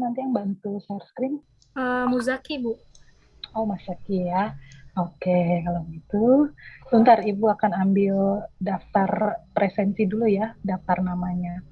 nanti yang bantu share screen? Muzaki, Bu. Oh, Mas Zaki ya. Oke, kalau gitu. Sebentar, Ibu akan ambil daftar presensi dulu ya, daftar namanya.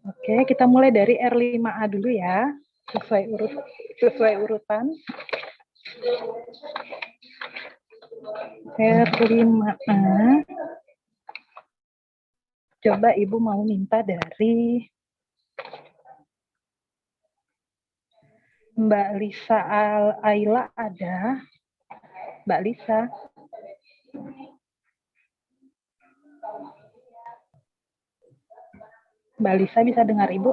Oke, kita mulai dari R5A dulu ya, sesuai urutan. R5A. Coba Ibu mau minta dari Mbak Lisa Aila ada. Mbak Lisa. Mbak Lisa bisa dengar Ibu?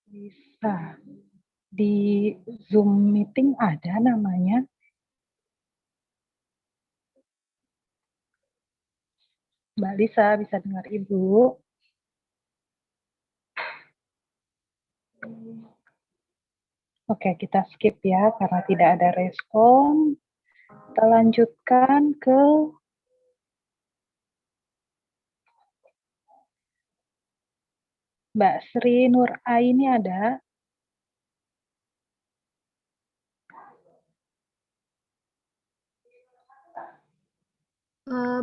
Bisa. Di Zoom meeting ada namanya. Mbak Lisa bisa dengar Ibu? Oke, kita skip ya karena tidak ada respon. Kita lanjutkan ke Mbak Sri Nur Aini ada.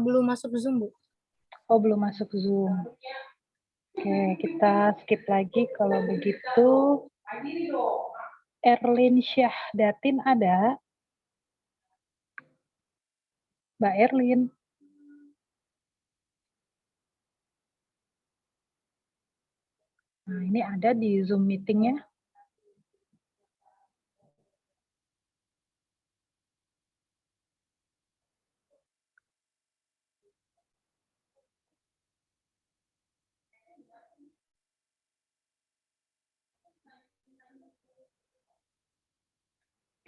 Belum masuk Zoom, Bu. Oh, belum masuk Zoom. Oke, kita skip lagi kalau begitu. Erlin Syahdatin ada. Mbak Erlin. Nah, ini ada di Zoom meeting-nya.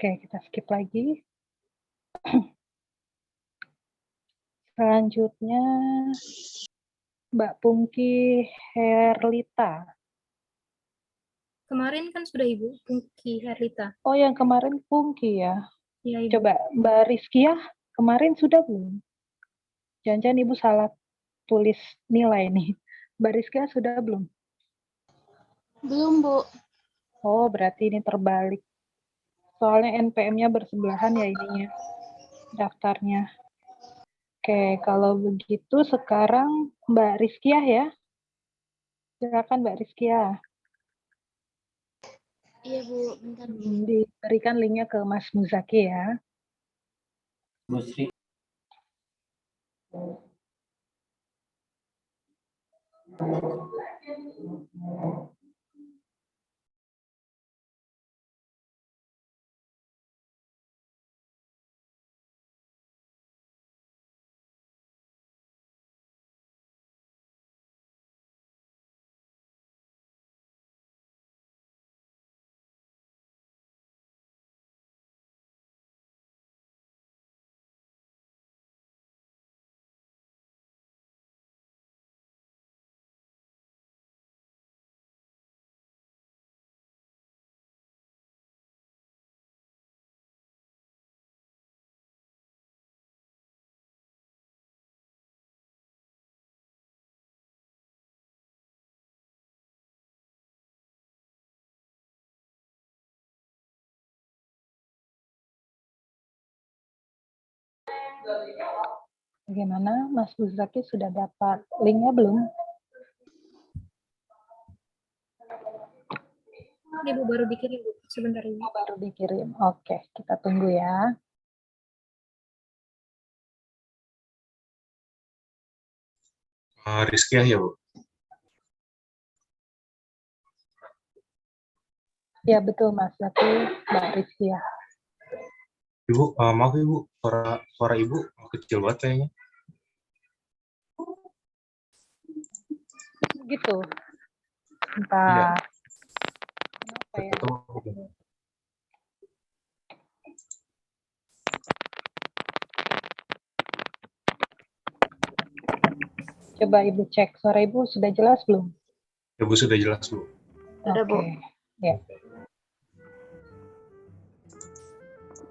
Oke, kita skip lagi. Selanjutnya, Mbak Pungki Herlita. Kemarin kan sudah Ibu, Pungki Herlita. Oh, yang kemarin Pungki ya? Iya, Ibu. Coba Mbak Rizkia, kemarin sudah belum? Jangan-jangan Ibu salah tulis nilai nih. Mbak Rizkia sudah belum? Belum, Bu. Oh, berarti ini terbalik. Soalnya NPM-nya bersebelahan ya ininya, daftarnya. Oke, kalau begitu sekarang Mbak Rizkia ya. Silakan Mbak Rizkia. Iya, Bu. Bentar, Bu. Diberikan linknya ke Mas Muzaki ya. Bu Sri. Bagaimana, Mas Buzraki sudah dapat linknya belum? Ini Bu baru dikirim Bu, sebentar ini. Baru dikirim. Oke, kita tunggu ya. Rizky ya, Bu? Ya betul Mas, berarti Mbak Rizkia. Ibu, maaf Ibu, suara Ibu kecil banget kayaknya. Gitu. Entah. Kenapa ya? Coba Ibu cek, suara Ibu sudah jelas belum? Ibu sudah jelas, Bu. Sudah, Bu. Ya.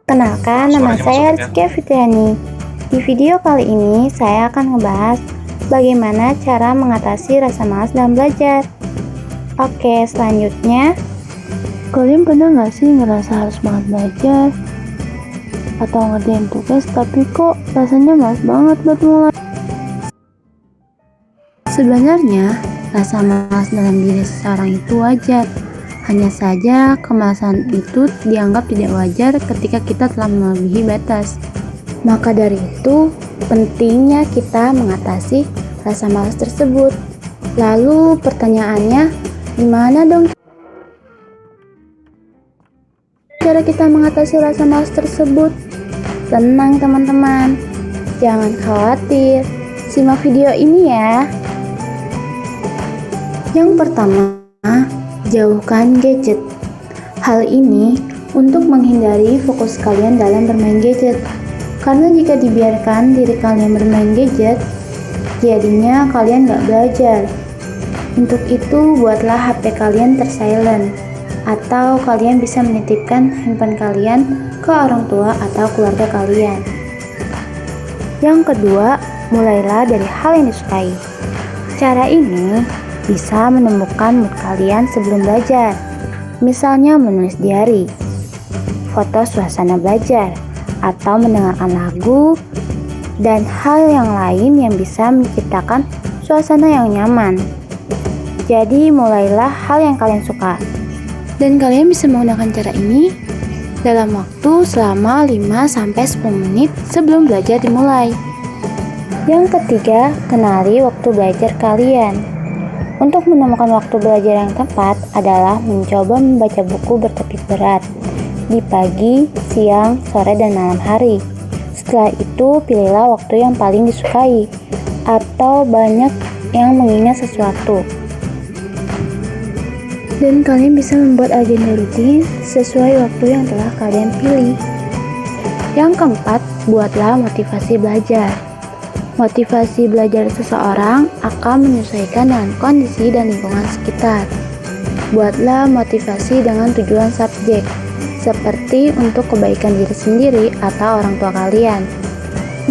Kenalkan, nama saya Rizky Fitriani. Di video kali ini, saya akan ngebahas bagaimana cara mengatasi rasa malas dalam belajar. Oke, selanjutnya, kalian pernah nggak sih ngerasa harus banget belajar? Atau ngerjain tugas, tapi kok rasanya malas banget buat mulai? Sebenarnya, rasa malas dalam diri seseorang itu wajar. Hanya saja, kemalasan itu dianggap tidak wajar ketika kita telah melebihi batas. Maka dari itu, pentingnya kita mengatasi rasa malas tersebut. Lalu pertanyaannya, gimana dong cara kita mengatasi rasa malas tersebut? Tenang teman-teman, jangan khawatir. Simak video ini ya. Yang pertama, jauhkan gadget. Hal ini untuk menghindari fokus kalian dalam bermain gadget. Karena jika dibiarkan diri kalian bermain gadget, jadinya kalian gak belajar. Untuk itu, buatlah HP kalian tersilent. Atau kalian bisa menitipkan handphone kalian ke orang tua atau keluarga kalian. Yang kedua, mulailah dari hal yang disukai. Cara ini bisa menemukan mood kalian sebelum belajar. Misalnya menulis diary, foto suasana belajar, atau mendengarkan lagu, dan hal yang lain yang bisa menciptakan suasana yang nyaman. Jadi mulailah hal yang kalian suka. Dan kalian bisa menggunakan cara ini dalam waktu selama 5-10 menit sebelum belajar dimulai. Yang ketiga, kenali waktu belajar kalian. Untuk menemukan waktu belajar yang tepat adalah mencoba membaca buku bertopik berat di pagi, siang, sore, dan malam hari. Setelah itu, pilihlah waktu yang paling disukai atau banyak yang mengingat sesuatu. Dan kalian bisa membuat agenda rutin sesuai waktu yang telah kalian pilih. Yang keempat, buatlah motivasi belajar. Motivasi belajar seseorang akan menyesuaikan dengan kondisi dan lingkungan sekitar. Buatlah motivasi dengan tujuan subjek, seperti untuk kebaikan diri sendiri atau orang tua kalian.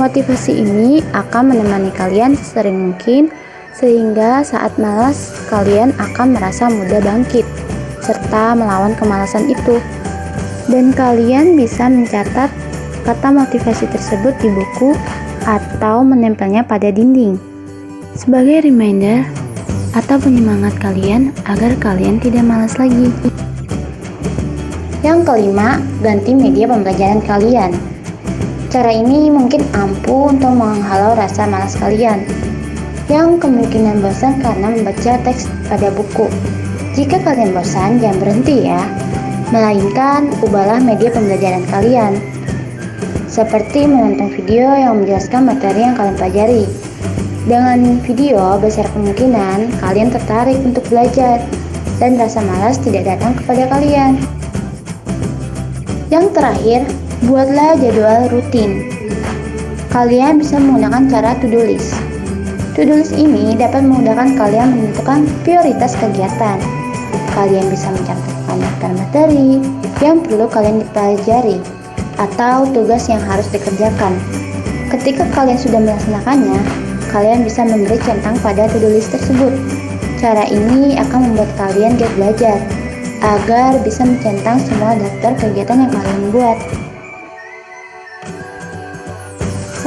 Motivasi ini akan menemani kalian sesering mungkin, sehingga saat malas kalian akan merasa mudah bangkit, serta melawan kemalasan itu. Dan kalian bisa mencatat kata motivasi tersebut di buku atau menempelnya pada dinding sebagai reminder atau penyemangat kalian agar kalian tidak malas lagi. Yang kelima, ganti media pembelajaran kalian. Cara ini mungkin ampuh untuk menghalau rasa malas kalian yang kemungkinan bosan karena membaca teks pada buku. Jika kalian bosan, jangan berhenti ya, melainkan ubahlah media pembelajaran kalian, seperti menonton video yang menjelaskan materi yang kalian pelajari. Dengan video, besar kemungkinan kalian tertarik untuk belajar dan rasa malas tidak datang kepada kalian. Yang terakhir, buatlah jadwal rutin. Kalian bisa menggunakan cara to-do list. To-do list ini dapat memudahkan kalian menentukan prioritas kegiatan. Kalian bisa mencatatkan daftar materi yang perlu kalian dipelajari atau tugas yang harus dikerjakan. Ketika kalian sudah melaksanakannya, kalian bisa memberi centang pada to-do list tersebut. Cara ini akan membuat kalian giat belajar agar bisa mencentang semua daftar kegiatan yang kalian buat.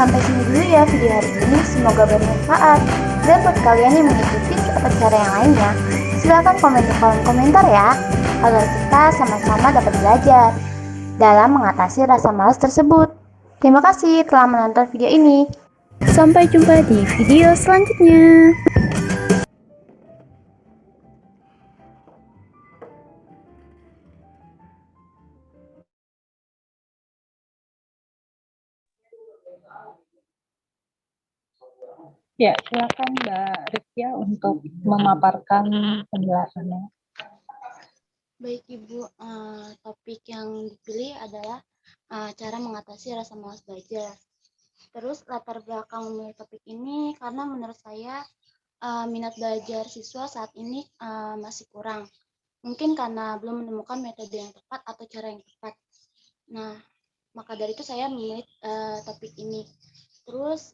Sampai sini dulu ya video hari ini, semoga bermanfaat. Dan buat kalian yang mengikuti atau cara yang lainnya, silahkan komen di kolom komentar ya, agar kita sama-sama dapat belajar dalam mengatasi rasa malas tersebut. Terima kasih telah menonton video ini. Sampai jumpa di video selanjutnya. Ya, silakan Mbak Rizkia untuk memaparkan penjelasannya. Baik Ibu, topik yang dipilih adalah cara mengatasi rasa malas belajar. Terus latar belakang memilih topik ini karena menurut saya minat belajar siswa saat ini masih kurang. Mungkin karena belum menemukan metode yang tepat atau cara yang tepat. Nah, maka dari itu saya memilih topik ini. Terus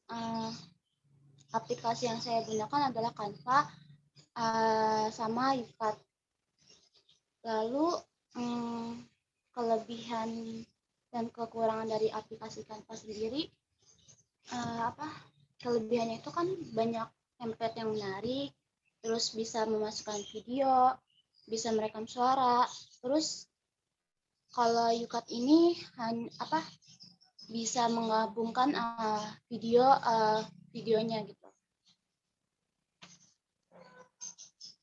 aplikasi yang saya gunakan adalah Canva sama UCAD. Lalu kelebihan dan kekurangan dari aplikasi Canva sendiri, kelebihannya itu kan banyak template yang menarik, terus bisa memasukkan video, bisa merekam suara, terus kalau UCAD ini bisa menggabungkan videonya gitu.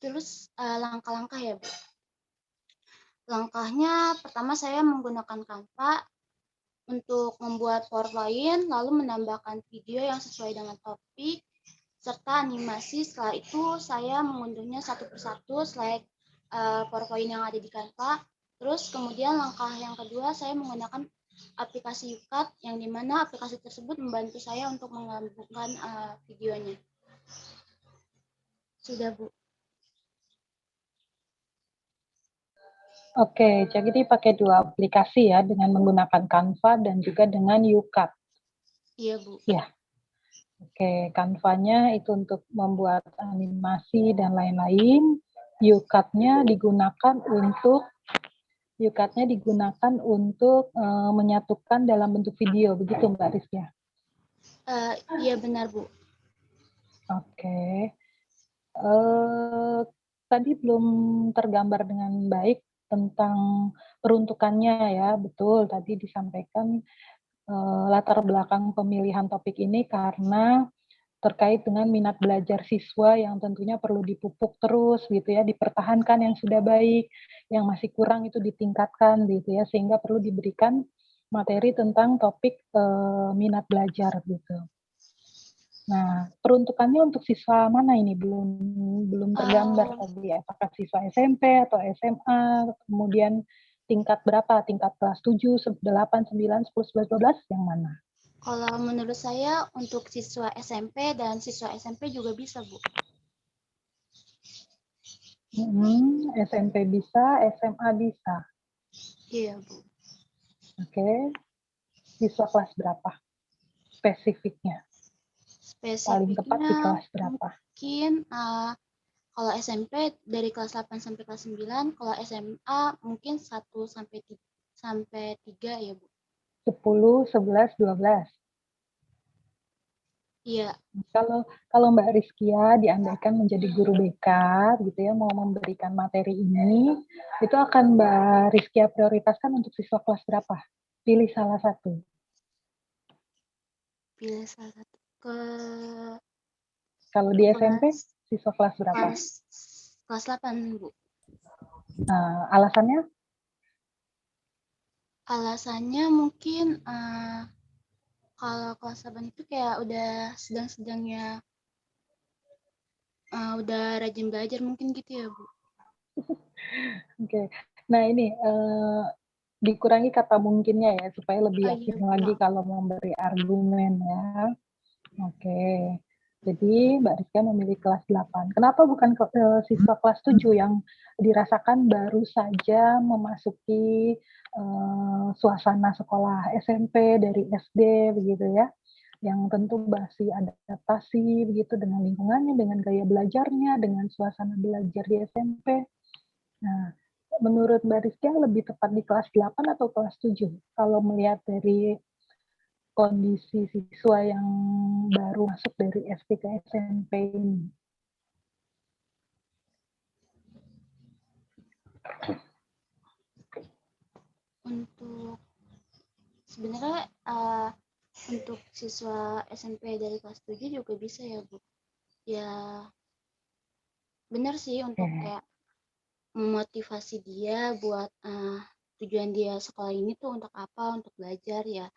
Terus langkah-langkah ya Bu. Langkahnya pertama saya menggunakan Canva untuk membuat PowerPoint, lalu menambahkan video yang sesuai dengan topik serta animasi. Setelah itu saya mengunduhnya satu persatu slide PowerPoint yang ada di Canva. Terus kemudian langkah yang kedua saya menggunakan aplikasi UCAD yang dimana aplikasi tersebut membantu saya untuk menggabungkan videonya. Sudah Bu. Oke, jadi dipakai dua aplikasi ya, dengan menggunakan Canva dan juga dengan UCAD. Iya Bu. Ya. Oke, Canva-nya itu untuk membuat animasi dan lain-lain. UCAD-nya digunakan untuk menyatukan dalam bentuk video, begitu Mbak Rizkia? Iya benar Bu. Oke. Tadi belum tergambar dengan baik tentang peruntukannya ya, betul tadi disampaikan latar belakang pemilihan topik ini karena terkait dengan minat belajar siswa yang tentunya perlu dipupuk terus gitu ya, dipertahankan yang sudah baik, yang masih kurang itu ditingkatkan gitu ya, sehingga perlu diberikan materi tentang topik minat belajar gitu. Nah, peruntukannya untuk siswa mana ini belum tergambar tadi, apakah siswa SMP atau SMA, kemudian tingkat berapa? Tingkat kelas 7, 8, 9, 10, 11, 12 yang mana? Kalau menurut saya untuk siswa SMP dan siswa SMP juga bisa Bu. SMP bisa, SMA bisa. Iya Bu. Oke. Siswa kelas berapa? Spesifiknya. Paling tepat di kelas berapa? Mungkin kalau SMP dari kelas 8 sampai kelas 9, kalau SMA mungkin 1 sampai 3 ya Bu. 10, 11, 12. Iya. Kalau Mbak Rizkia diandaikan menjadi guru BK gitu ya, mau memberikan materi ini, itu akan Mbak Rizkia prioritaskan untuk siswa kelas berapa? Pilih salah satu. Pilih salah satu. Kalau di SMP, siswa kelas berapa? Kelas 8, Bu. Alasannya? Alasannya mungkin kalau kelas 8 itu kayak udah sedang-sedangnya udah rajin belajar mungkin gitu ya Bu. Oke. Nah ini dikurangi kata mungkinnya ya supaya lebih yakin lagi kalau memberi argumen ya. Oke. Jadi Mbak Rizka memilih kelas 8. Kenapa bukan siswa kelas 7 yang dirasakan baru saja memasuki suasana sekolah SMP dari SD begitu ya, yang tentu masih adaptasi begitu dengan lingkungannya, dengan gaya belajarnya, dengan suasana belajar di SMP. Nah, menurut Mbak Rizka lebih tepat di kelas 8 atau kelas 7 kalau melihat dari kondisi siswa yang baru masuk dari SD ke SMP ini? Untuk sebenarnya untuk siswa SMP dari kelas 7 juga bisa ya Bu. Ya benar sih untuk kayak memotivasi dia buat tujuan dia sekolah ini tuh untuk apa, untuk belajar ya.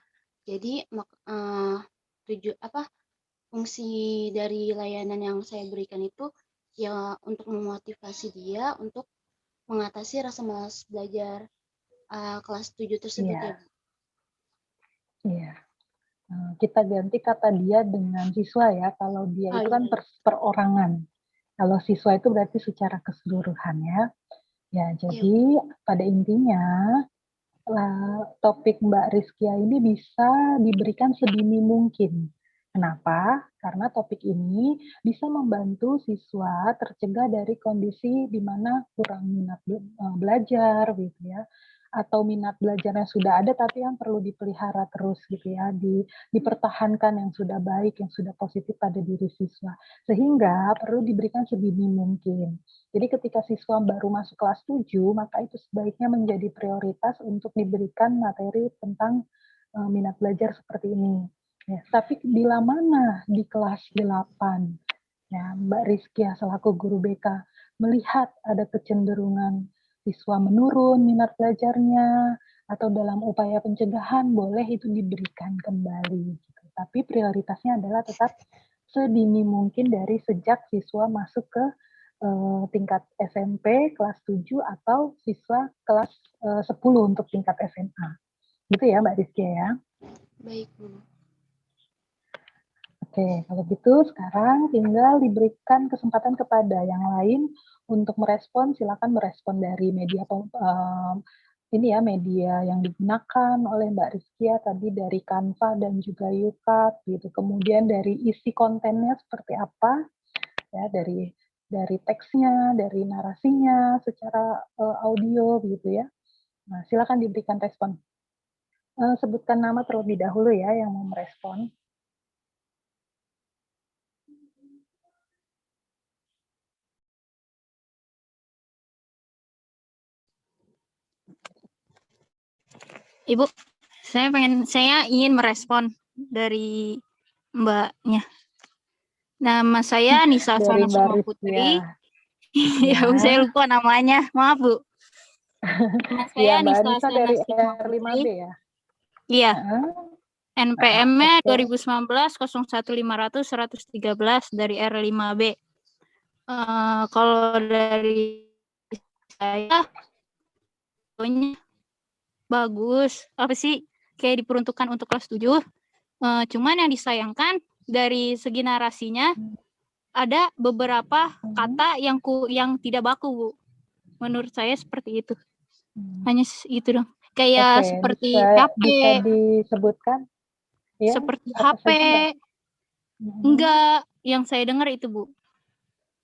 Jadi fungsi dari layanan yang saya berikan itu ya untuk memotivasi dia untuk mengatasi rasa malas belajar kelas 7 tersebut Iya. ya Bu. Iya. Kita ganti kata dia dengan siswa ya. Kalau dia itu kan perorangan. Kalau siswa itu berarti secara keseluruhan ya. Ya, jadi pada intinya topik Mbak Rizkia ini bisa diberikan sedini mungkin. Kenapa? Karena topik ini bisa membantu siswa tercegah dari kondisi di mana kurang minat belajar gitu ya, atau minat belajarnya sudah ada tapi yang perlu dipelihara terus gitu ya, dipertahankan yang sudah baik, yang sudah positif pada diri siswa. Sehingga perlu diberikan sedini mungkin. Jadi ketika siswa baru masuk kelas 7, maka itu sebaiknya menjadi prioritas untuk diberikan materi tentang minat belajar seperti ini. Ya, tapi bila mana di kelas 8, ya, Mbak Rizkia selaku guru BK melihat ada kecenderungan siswa menurun minat belajarnya, atau dalam upaya pencegahan boleh itu diberikan kembali. Gitu. Tapi prioritasnya adalah tetap sedini mungkin dari sejak siswa masuk ke tingkat SMP kelas 7 atau siswa kelas 10 untuk tingkat SMA. Gitu ya Mbak Rizkia ya. Baik Bu. Oke, kalau gitu sekarang tinggal diberikan kesempatan kepada yang lain untuk merespon. Silakan merespon dari media ini ya, media yang digunakan oleh Mbak Rizkia tadi dari Canva dan juga YouCut gitu. Kemudian dari isi kontennya seperti apa ya, dari teksnya, dari narasinya secara audio gitu ya. Nah, silakan diberikan respon. Sebutkan nama terlebih dahulu ya yang mau merespon. Ibu, saya ingin merespon dari Mbaknya. Nama saya Nisa Dari Mbak Sonasuma Rizkia. Putri. Ya, saya lupa namanya. Maaf, Bu. Nama saya Ya, Mbak Nisa Anissa dari Sonasuma R5B Putri. ya? Iya. NPM-nya Oke. 2019 01500 113 dari R5B. Kalau dari saya bagus. Apa sih? Kayak diperuntukkan untuk kelas 7. Cuman yang disayangkan dari segi narasinya ada beberapa kata yang tidak baku, Bu. Menurut saya seperti itu. Hanya itu dong. Kayak seperti HP. Bisa disebutkan? Ya, seperti HP. Enggak, yang saya dengar itu, Bu.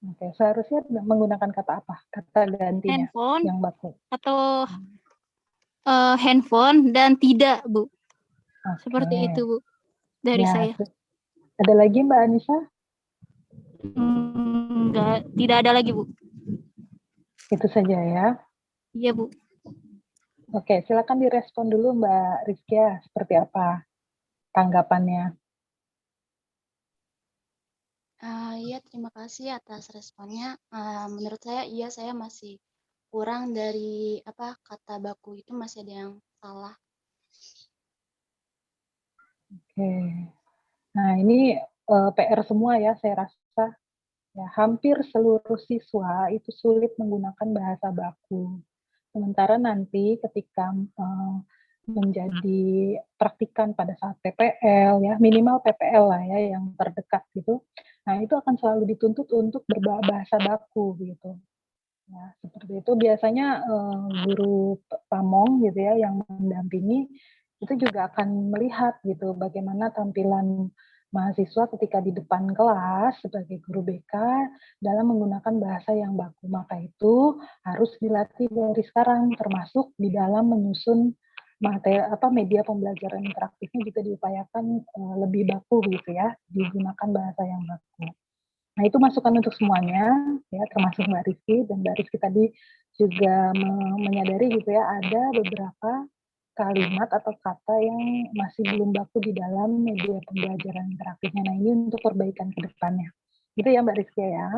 Oke, seharusnya menggunakan kata apa? Kata gantinya Handphone yang baku. Atau handphone dan tidak, Bu. Seperti itu, Bu. Dari saya. Ada lagi Mbak Anissa? Enggak, tidak ada lagi, Bu. Itu saja ya. Iya, Bu. Oke, silakan direspon dulu Mbak Rizkia, seperti apa tanggapannya? Ya, terima kasih atas responnya. Menurut saya, iya saya masih kurang dari kata baku itu masih ada yang salah. Oke. Nah, ini PR semua ya, saya rasa. Ya, hampir seluruh siswa itu sulit menggunakan bahasa baku. Sementara nanti ketika menjadi praktikan pada saat PPL ya, minimal PPL lah ya yang terdekat gitu. Nah, itu akan selalu dituntut untuk berbahasa baku gitu. Ya, seperti itu biasanya guru pamong gitu ya yang mendampingi itu juga akan melihat gitu bagaimana tampilan mahasiswa ketika di depan kelas sebagai guru BK dalam menggunakan bahasa yang baku. Maka itu harus dilatih dari sekarang termasuk di dalam menyusun media pembelajaran interaktifnya juga diupayakan lebih baku gitu ya, digunakan bahasa yang baku. Nah, itu masukan untuk semuanya, ya, termasuk Mbak Rizky, dan Mbak Rizky tadi juga menyadari gitu ya, ada beberapa kalimat atau kata yang masih belum baku di dalam media pembelajaran interaktifnya. Nah, ini untuk perbaikan ke depannya. Gitu ya Mbak Rizky ya.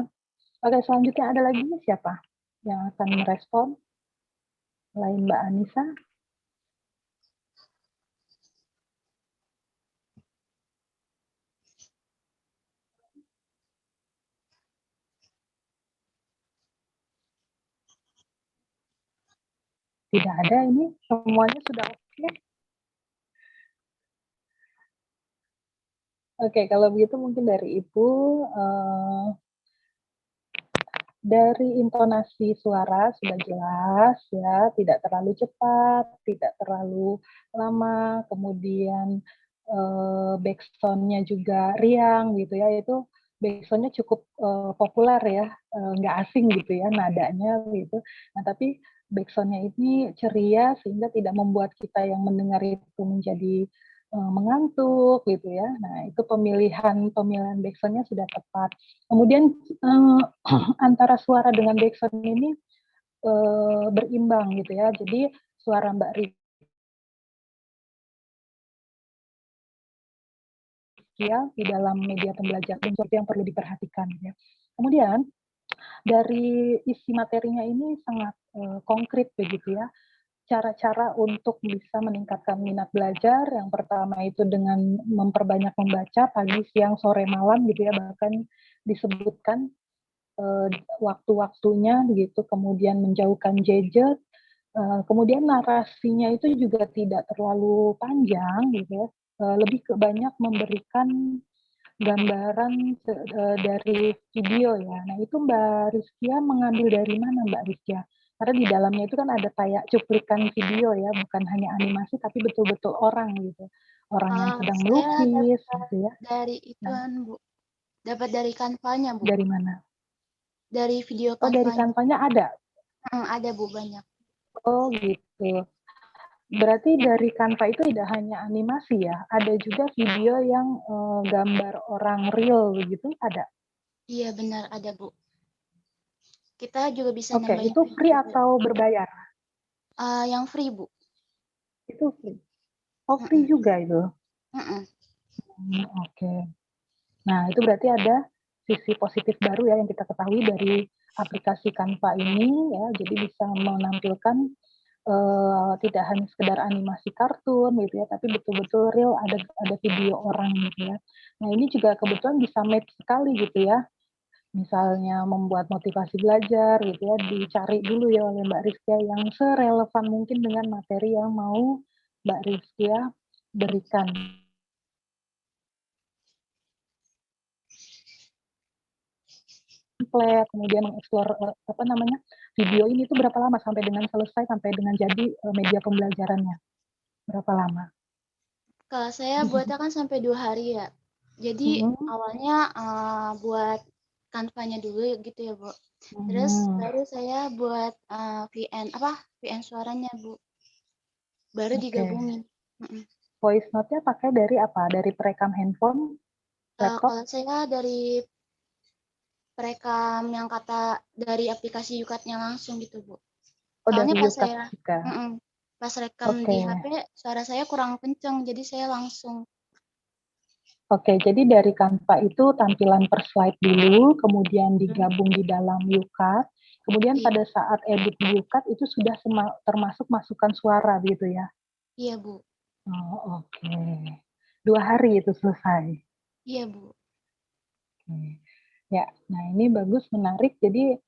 Oke, selanjutnya ada lagi siapa yang akan merespon? Selain Mbak Anissa? Tidak ada, ini semuanya sudah oke. Oke, kalau begitu mungkin dari Ibu, dari intonasi suara sudah jelas ya, tidak terlalu cepat, tidak terlalu lama, kemudian backsound-nya juga riang gitu ya, itu backsound-nya cukup populer ya, nggak asing gitu ya nadanya gitu. Nah, tapi backsound-nya ini ceria sehingga tidak membuat kita yang mendengar itu menjadi mengantuk gitu ya. Nah, itu pemilihan backsound-nya sudah tepat. Kemudian antara suara dengan backsound ini berimbang gitu ya. Jadi suara Mbak Rizkia di dalam media pembelajaran sesuatu yang perlu diperhatikan ya. Kemudian dari isi materinya ini sangat konkret begitu ya. Cara-cara untuk bisa meningkatkan minat belajar, yang pertama itu dengan memperbanyak membaca pagi, siang, sore, malam gitu ya, bahkan disebutkan waktu-waktunya begitu, kemudian menjauhkan gadget, kemudian narasinya itu juga tidak terlalu panjang gitu ya, lebih ke banyak memberikan gambaran dari video ya. Nah, itu Mbak Rizkia mengambil dari mana Mbak Rizkia? Karena di dalamnya itu kan ada kayak cuplikan video ya, bukan hanya animasi tapi betul-betul orang gitu. Orang yang sedang Saya melukis dapat gitu ya. dari Nah, ituan, Bu. Dapat dari Canva-nya, Bu. dari mana? Dari video Oh, dari Canva-nya. Canva-nya ada? Ada, Bu, banyak. Oh, gitu. Berarti dari Canva itu tidak hanya animasi ya, ada juga video yang gambar orang real begitu, ada? Iya, benar ada, Bu. Kita juga bisa Oke, nambahin itu free video. atau berbayar? Yang free, Bu. Itu free. Oh, free juga itu. Oke. Nah, itu berarti ada sisi positif baru ya yang kita ketahui dari aplikasi Canva ini ya. Jadi bisa menampilkan tidak hanya sekedar animasi kartun gitu ya, tapi betul-betul real ada video orang gitu ya. Nah, ini juga kebetulan bisa match sekali gitu ya. Misalnya membuat motivasi belajar gitu ya, dicari dulu ya oleh Mbak Rizkia yang serelevan mungkin dengan materi yang mau Mbak Rizkia berikan. Kemudian mengeksplor video ini tuh berapa lama sampai dengan selesai, sampai dengan jadi media pembelajarannya? Berapa lama? Kalau saya buatnya kan sampai 2 hari ya. Jadi awalnya buat Canva-nya dulu gitu ya, Bu. Terus baru saya buat VN suaranya, Bu. Baru digabungin. Voice note-nya pakai dari apa? Dari perekam handphone, laptop? Kalau saya dari perekam yang kata dari aplikasi YouCut-nya langsung gitu, Bu. Oh, dari Soalnya pas YouCut saya juga. pas rekam Oke. di HP, suara saya kurang kenceng, jadi saya langsung. Oke, jadi dari Canva itu tampilan per slide dulu, kemudian digabung di dalam YouCut, kemudian Iya. pada saat edit di YouCut itu sudah termasuk masukan suara gitu ya? Iya, Bu. Oh, oke. 2 hari itu selesai? Iya, Bu. Oke. Ya, nah ini bagus, menarik. Jadi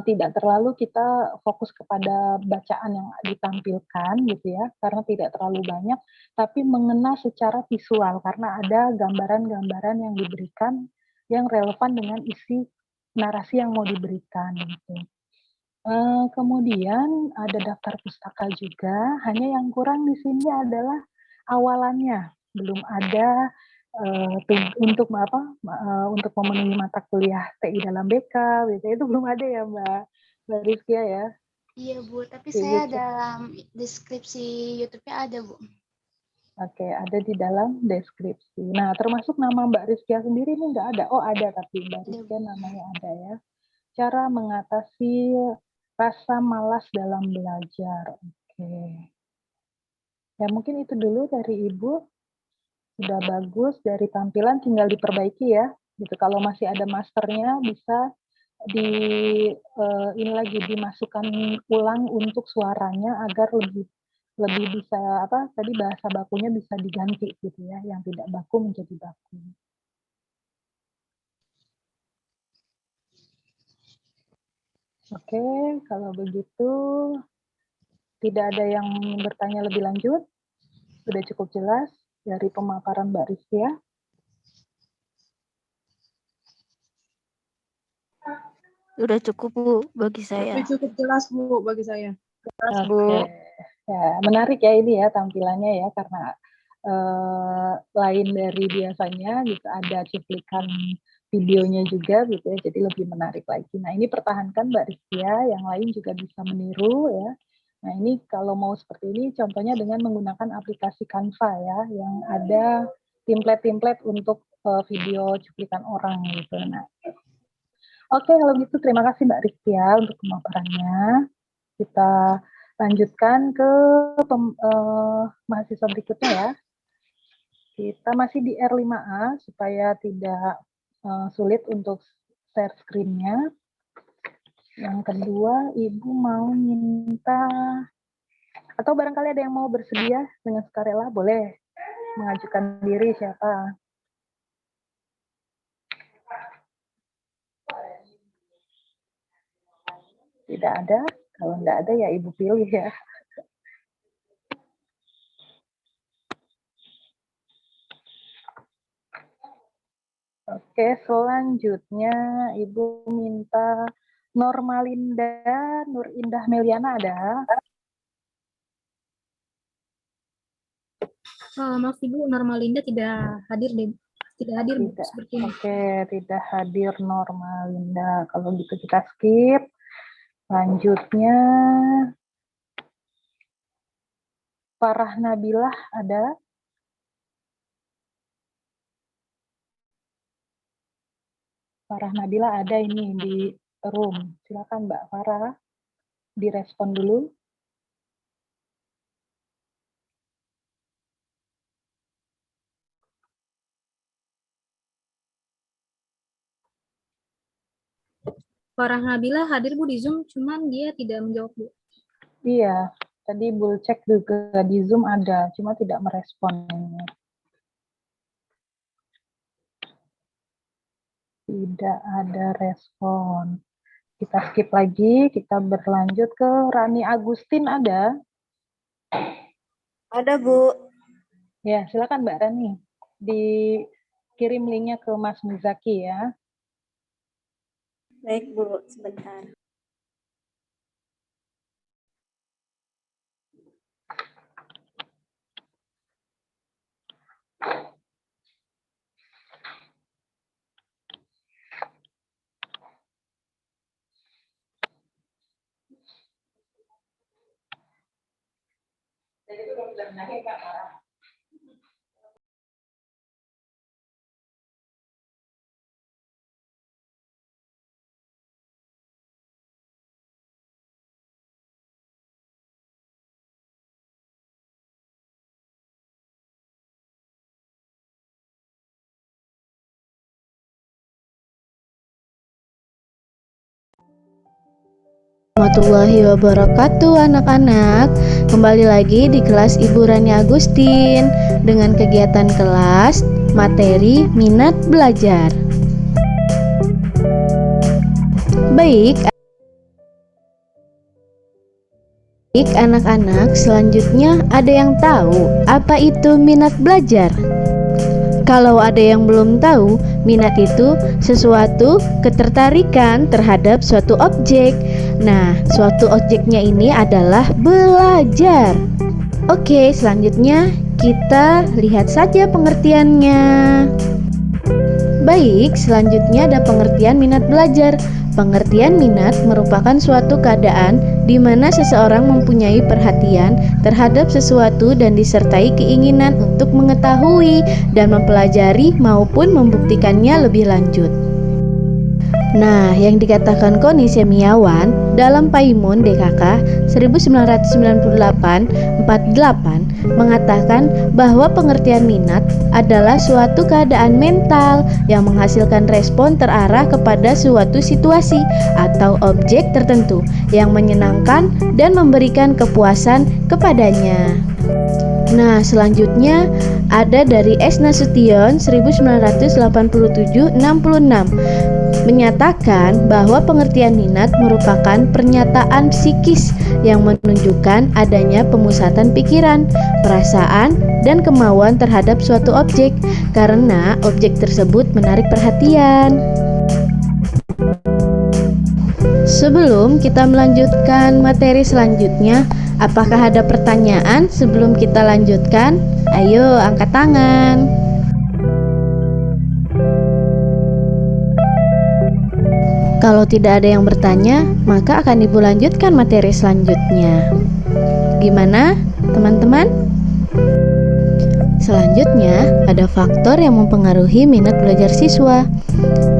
tidak terlalu kita fokus kepada bacaan yang ditampilkan gitu ya, karena tidak terlalu banyak, tapi mengena secara visual karena ada gambaran-gambaran yang diberikan yang relevan dengan isi narasi yang mau diberikan gitu. Kemudian ada daftar pustaka juga, hanya yang kurang di sini adalah awalannya, belum ada untuk memenuhi mata kuliah TI dalam BK, gitu, itu belum ada ya Mbak Rizkia ya? Iya Bu, tapi Ibu saya cek. dalam deskripsi YouTube-nya ada Bu. Oke, ada di dalam deskripsi. Nah, termasuk nama Mbak Rizkia sendiri ini nggak ada. Oh, ada, tapi Mbak Ada Bu. Rizkia namanya ada ya. Cara mengatasi rasa malas dalam belajar. Oke. Ya, mungkin itu dulu dari Ibu. Sudah bagus, dari tampilan tinggal diperbaiki ya. Gitu. Kalau masih ada masternya bisa ini lagi dimasukkan ulang untuk suaranya agar lebih bisa tadi bahasa bakunya bisa diganti gitu ya, yang tidak baku menjadi baku. Oke, kalau begitu tidak ada yang bertanya lebih lanjut. Sudah cukup jelas dari pemaparan Mbak Rizkia. Udah cukup Bu bagi saya. Cukup jelas Bu bagi saya. Jelas Bu. Oke, ya, menarik ya ini ya tampilannya ya, karena lain dari biasanya gitu, ada cuplikan videonya juga gitu ya, jadi lebih menarik lagi. Nah, ini pertahankan Mbak Rizkia, yang lain juga bisa meniru ya. Nah, ini kalau mau seperti ini contohnya dengan menggunakan aplikasi Canva ya, yang ada template-template untuk video cuplikan orang gitu. Nah, oke, kalau gitu terima kasih Mbak Rizkia untuk pemaparannya. Kita lanjutkan ke mahasiswa berikutnya ya. Kita masih di R5A supaya tidak sulit untuk share screen-nya. Yang kedua, Ibu mau minta, atau barangkali ada yang mau bersedia dengan sukarela, boleh mengajukan diri siapa? Tidak ada, kalau tidak ada ya Ibu pilih ya. Oke, selanjutnya Ibu minta Normalinda Nur Indah Meliana ada? Maaf Ibu, Normalinda tidak hadir deh. Tidak hadir Bu, Tidak. seperti ini. Oke, tidak hadir Normalinda. Kalau gitu kita skip. Selanjutnya Farah Nabilah ada? Farah Nabilah ada ini di room. Silakan Mbak Farah, direspon dulu. Farah Nabila hadir Bu di Zoom, cuman dia tidak menjawab Bu. Iya, tadi Bu cek juga di Zoom ada, cuma tidak merespon. Tidak ada respon. Kita skip lagi, kita berlanjut ke Rani Agustin ada? Ada Bu. Ya, silakan Mbak Rani. Dikirim linknya ke Mas Muzaki ya. Baik Bu, sebentar. Warahmatullahi wabarakatuh anak-anak. Kembali lagi di kelas Ibu Rani Agustin dengan kegiatan kelas materi minat belajar. Baik anak-anak, selanjutnya ada yang tahu apa itu minat belajar? Kalau ada yang belum tahu, minat itu sesuatu ketertarikan terhadap suatu objek. Nah, suatu objeknya ini adalah belajar. Oke, selanjutnya kita lihat saja pengertiannya. Baik, selanjutnya ada pengertian minat belajar. Pengertian minat merupakan suatu keadaan di mana seseorang mempunyai perhatian terhadap sesuatu dan disertai keinginan untuk mengetahui dan mempelajari maupun membuktikannya lebih lanjut. Nah, yang dikatakan Koni Semiawan dalam Paimun DKK 1998-48 mengatakan bahwa pengertian minat adalah suatu keadaan mental yang menghasilkan respon terarah kepada suatu situasi atau objek tertentu yang menyenangkan dan memberikan kepuasan kepadanya. Nah, selanjutnya ada dari S. Nasution 1987-66 menyatakan bahwa pengertian minat merupakan pernyataan psikis yang menunjukkan adanya pemusatan pikiran, perasaan, dan kemauan terhadap suatu objek karena objek tersebut menarik perhatian. Sebelum kita melanjutkan materi selanjutnya, apakah ada pertanyaan sebelum kita lanjutkan? Ayo angkat tangan. Kalau tidak ada yang bertanya, maka akan Ibu lanjutkan materi selanjutnya. Gimana, teman-teman? Selanjutnya, ada faktor yang mempengaruhi minat belajar siswa.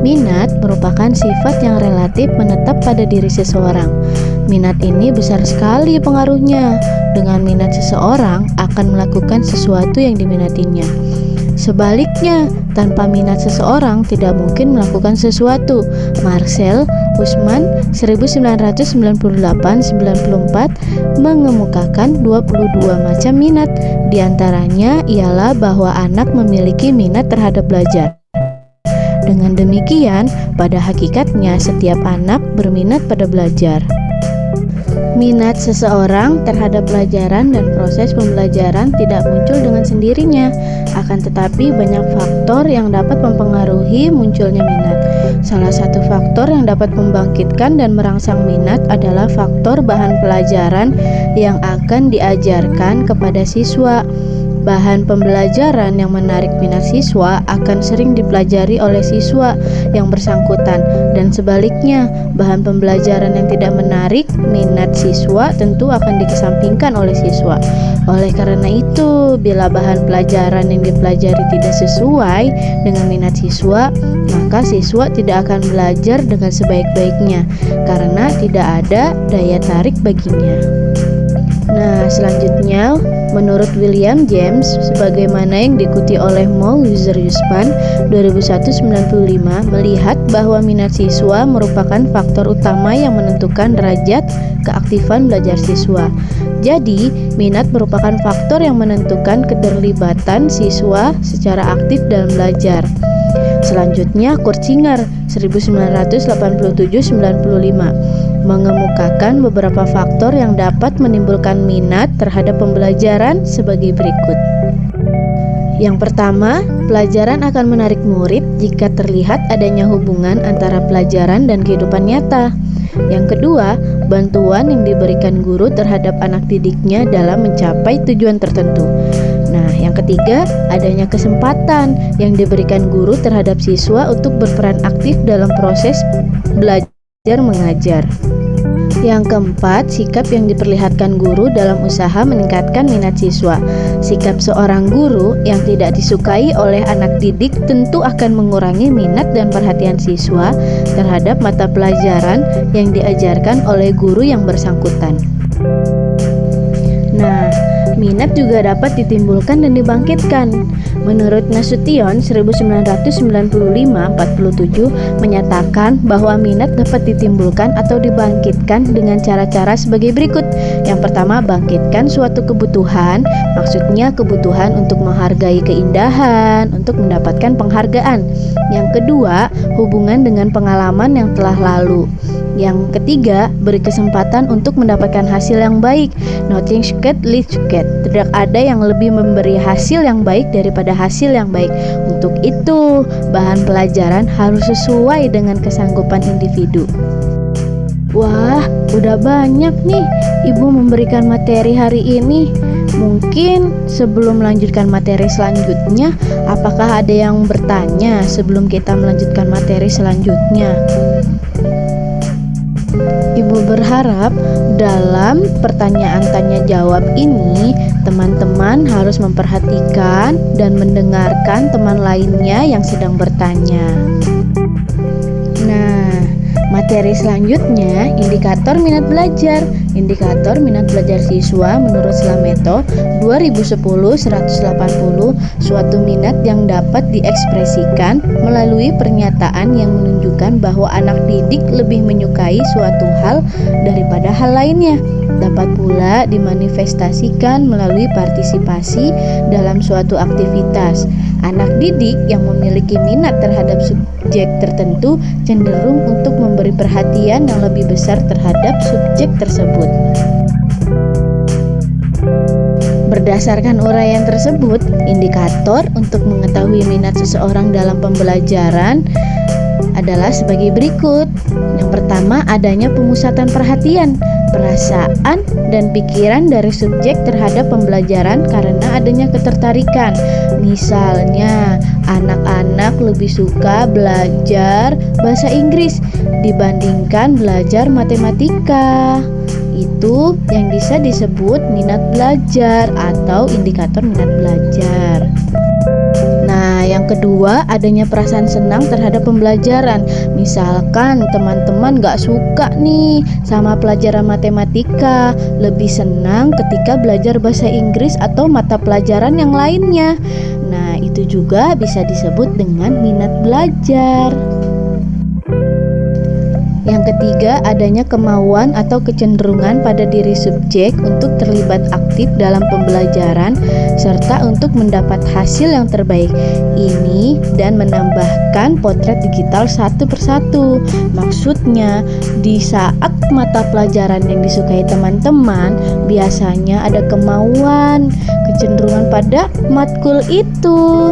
Minat merupakan sifat yang relatif menetap pada diri seseorang. Minat ini besar sekali pengaruhnya. Dengan minat seseorang akan melakukan sesuatu yang diminatinya. Sebaliknya, tanpa minat seseorang tidak mungkin melakukan sesuatu. Marcel Usman 1998-94 mengemukakan 22 macam minat. Di antaranya ialah bahwa anak memiliki minat terhadap belajar. Dengan demikian, pada hakikatnya setiap anak berminat pada belajar. Minat seseorang terhadap pelajaran dan proses pembelajaran tidak muncul dengan sendirinya, akan tetapi banyak faktor yang dapat mempengaruhi munculnya minat. Salah satu faktor yang dapat membangkitkan dan merangsang minat adalah faktor bahan pelajaran yang akan diajarkan kepada siswa. Bahan pembelajaran yang menarik minat siswa akan sering dipelajari oleh siswa yang bersangkutan, dan sebaliknya, bahan pembelajaran yang tidak menarik minat siswa tentu akan dikesampingkan oleh siswa. Oleh karena itu, bila bahan pelajaran yang dipelajari tidak sesuai dengan minat siswa, maka siswa tidak akan belajar dengan sebaik-baiknya karena tidak ada daya tarik baginya. Nah, selanjutnya, menurut William James, sebagaimana yang diikuti oleh Mo User Yuspan 2195, melihat bahwa minat siswa merupakan faktor utama yang menentukan derajat keaktifan belajar siswa. Jadi, minat merupakan faktor yang menentukan keterlibatan siswa secara aktif dalam belajar. Selanjutnya, Kurt Singer 1987-95 mengemukakan beberapa faktor yang dapat menimbulkan minat terhadap pembelajaran sebagai berikut. Yang pertama, pelajaran akan menarik murid jika terlihat adanya hubungan antara pelajaran dan kehidupan nyata. Yang kedua, bantuan yang diberikan guru terhadap anak didiknya dalam mencapai tujuan tertentu. Nah, yang ketiga, adanya kesempatan yang diberikan guru terhadap siswa untuk berperan aktif dalam proses belajar mengajar. Yang keempat, sikap yang diperlihatkan guru dalam usaha meningkatkan minat siswa. Sikap seorang guru yang tidak disukai oleh anak didik tentu akan mengurangi minat dan perhatian siswa terhadap mata pelajaran yang diajarkan oleh guru yang bersangkutan. Nah, minat juga dapat ditimbulkan dan dibangkitkan. Menurut Nasution 1995-47 menyatakan bahwa minat dapat ditimbulkan atau dibangkitkan dengan cara-cara sebagai berikut. Yang pertama, bangkitkan suatu kebutuhan, maksudnya kebutuhan untuk menghargai keindahan, untuk mendapatkan penghargaan. Yang kedua, hubungan dengan pengalaman yang telah lalu. Yang ketiga, beri kesempatan untuk mendapatkan hasil yang baik. Nothing should lead to get. Tidak ada yang lebih memberi hasil yang baik daripada hasil yang baik. Untuk itu, bahan pelajaran harus sesuai dengan kesanggupan individu. Wah, udah banyak nih Ibu memberikan materi hari ini. Mungkin sebelum melanjutkan materi selanjutnya, apakah ada yang bertanya sebelum kita melanjutkan materi selanjutnya? Ibu berharap dalam pertanyaan tanya jawab ini teman-teman harus memperhatikan dan mendengarkan teman lainnya yang sedang bertanya. Nah, materi selanjutnya indikator minat belajar. Indikator minat belajar siswa menurut Slameto 2010-180 suatu minat yang dapat diekspresikan melalui pernyataan yang menunjukkan bahwa anak didik lebih menyukai suatu hal daripada hal lainnya. Dapat pula dimanifestasikan melalui partisipasi dalam suatu aktivitas. Anak didik yang memiliki minat terhadap subjek tertentu cenderung untuk memberi perhatian yang lebih besar terhadap subjek tersebut. Berdasarkan uraian tersebut, indikator untuk mengetahui minat seseorang dalam pembelajaran adalah sebagai berikut. Yang pertama, adanya pemusatan perhatian, perasaan, dan pikiran dari subjek terhadap pembelajaran karena adanya ketertarikan. Misalnya, anak-anak lebih suka belajar bahasa Inggris dibandingkan belajar matematika. Itu yang bisa disebut minat belajar atau indikator minat belajar. Nah, yang kedua, adanya perasaan senang terhadap pembelajaran. Misalkan teman-teman gak suka nih sama pelajaran matematika, lebih senang ketika belajar bahasa Inggris atau mata pelajaran yang lainnya. Nah, itu juga bisa disebut dengan minat belajar. Yang ketiga, adanya kemauan atau kecenderungan pada diri subjek untuk terlibat aktif dalam pembelajaran serta untuk mendapat hasil yang terbaik. Ini dan menambahkan potret digital satu persatu. Maksudnya, di saat mata pelajaran yang disukai teman-teman, biasanya ada kemauan, kecenderungan pada matkul itu.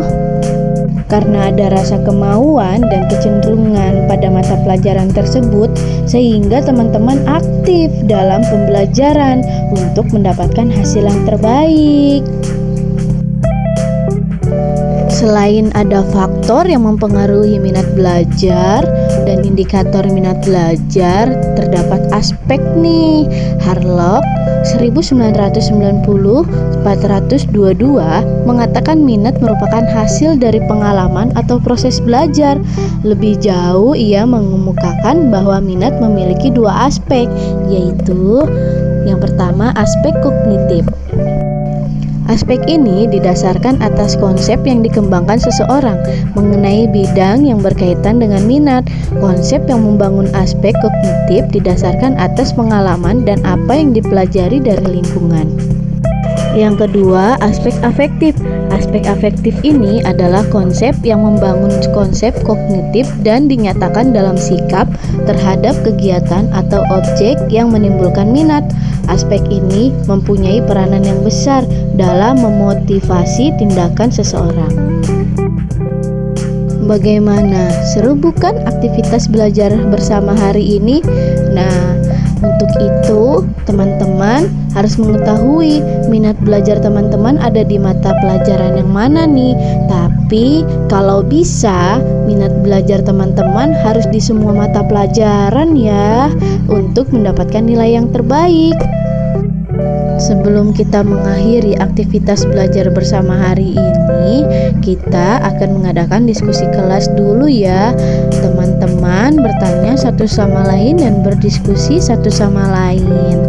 Karena ada rasa kemauan dan kecenderungan pada mata pelajaran tersebut, sehingga teman-teman aktif dalam pembelajaran untuk mendapatkan hasil yang terbaik. Selain ada faktor yang mempengaruhi minat belajar dan indikator minat belajar, terdapat aspek nih. Harlock 1990-422 mengatakan minat merupakan hasil dari pengalaman atau proses belajar. Lebih jauh, ia mengemukakan bahwa minat memiliki dua aspek, yaitu yang pertama aspek kognitif. Aspek ini didasarkan atas konsep yang dikembangkan seseorang mengenai bidang yang berkaitan dengan minat. Konsep yang membangun aspek kognitif didasarkan atas pengalaman dan apa yang dipelajari dari lingkungan. Yang kedua, aspek afektif. Aspek afektif ini adalah konsep yang membangun konsep kognitif dan dinyatakan dalam sikap terhadap kegiatan atau objek yang menimbulkan minat. Aspek ini mempunyai peranan yang besar dalam memotivasi tindakan seseorang. Bagaimana? Seru bukan aktivitas belajar bersama hari ini? Nah, untuk itu teman-teman harus mengetahui minat belajar teman-teman ada di mata pelajaran yang mana nih. Tapi kalau bisa, minat belajar teman-teman harus di semua mata pelajaran ya, untuk mendapatkan nilai yang terbaik. Sebelum kita mengakhiri aktivitas belajar bersama hari ini, kita akan mengadakan diskusi kelas dulu ya. Teman-teman bertanya satu sama lain dan berdiskusi satu sama lain.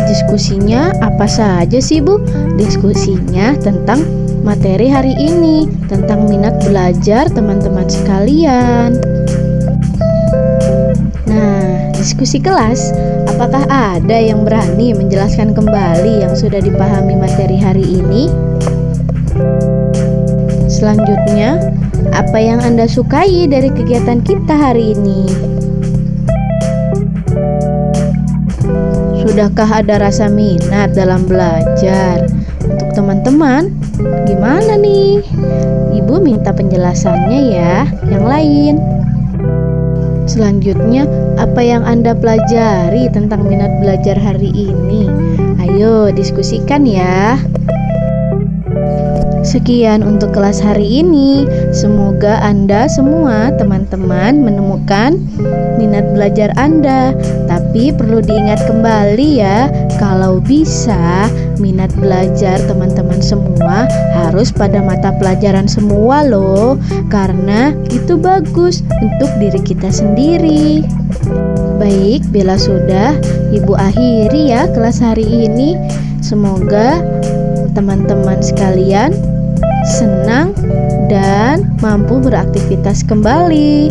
Diskusinya apa saja sih, Bu? Diskusinya tentang materi hari ini, tentang minat belajar teman-teman sekalian. Nah, diskusi kelas, apakah ada yang berani menjelaskan kembali yang sudah dipahami materi hari ini? Selanjutnya, apa yang Anda sukai dari kegiatan kita hari ini? Sudahkah ada rasa minat dalam belajar? Untuk teman-teman, gimana nih? Ibu minta penjelasannya ya, yang lain. Selanjutnya, apa yang Anda pelajari tentang minat belajar hari ini? Ayo diskusikan ya. Sekian untuk kelas hari ini. Semoga Anda semua teman-teman menemukan minat belajar Anda. Tapi perlu diingat kembali ya, kalau bisa minat belajar teman-teman semua harus pada mata pelajaran semua loh, karena itu bagus untuk diri kita sendiri. Baik, bila sudah, Ibu akhiri ya kelas hari ini. Semoga teman-teman sekalian senang dan mampu beraktivitas kembali.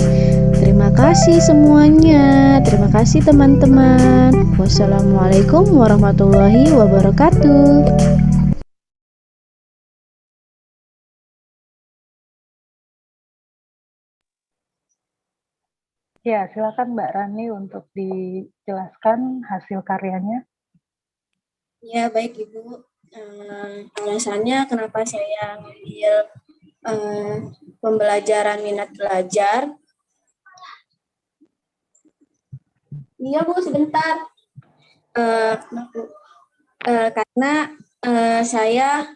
Terima kasih semuanya. Terima kasih teman-teman. Wassalamualaikum warahmatullahi wabarakatuh. Ya, silakan Mbak Rani untuk dijelaskan hasil karyanya. Ya, baik Ibu. Alasannya kenapa saya ambil pembelajaran minat belajar. Iya Bu, sebentar. Karena saya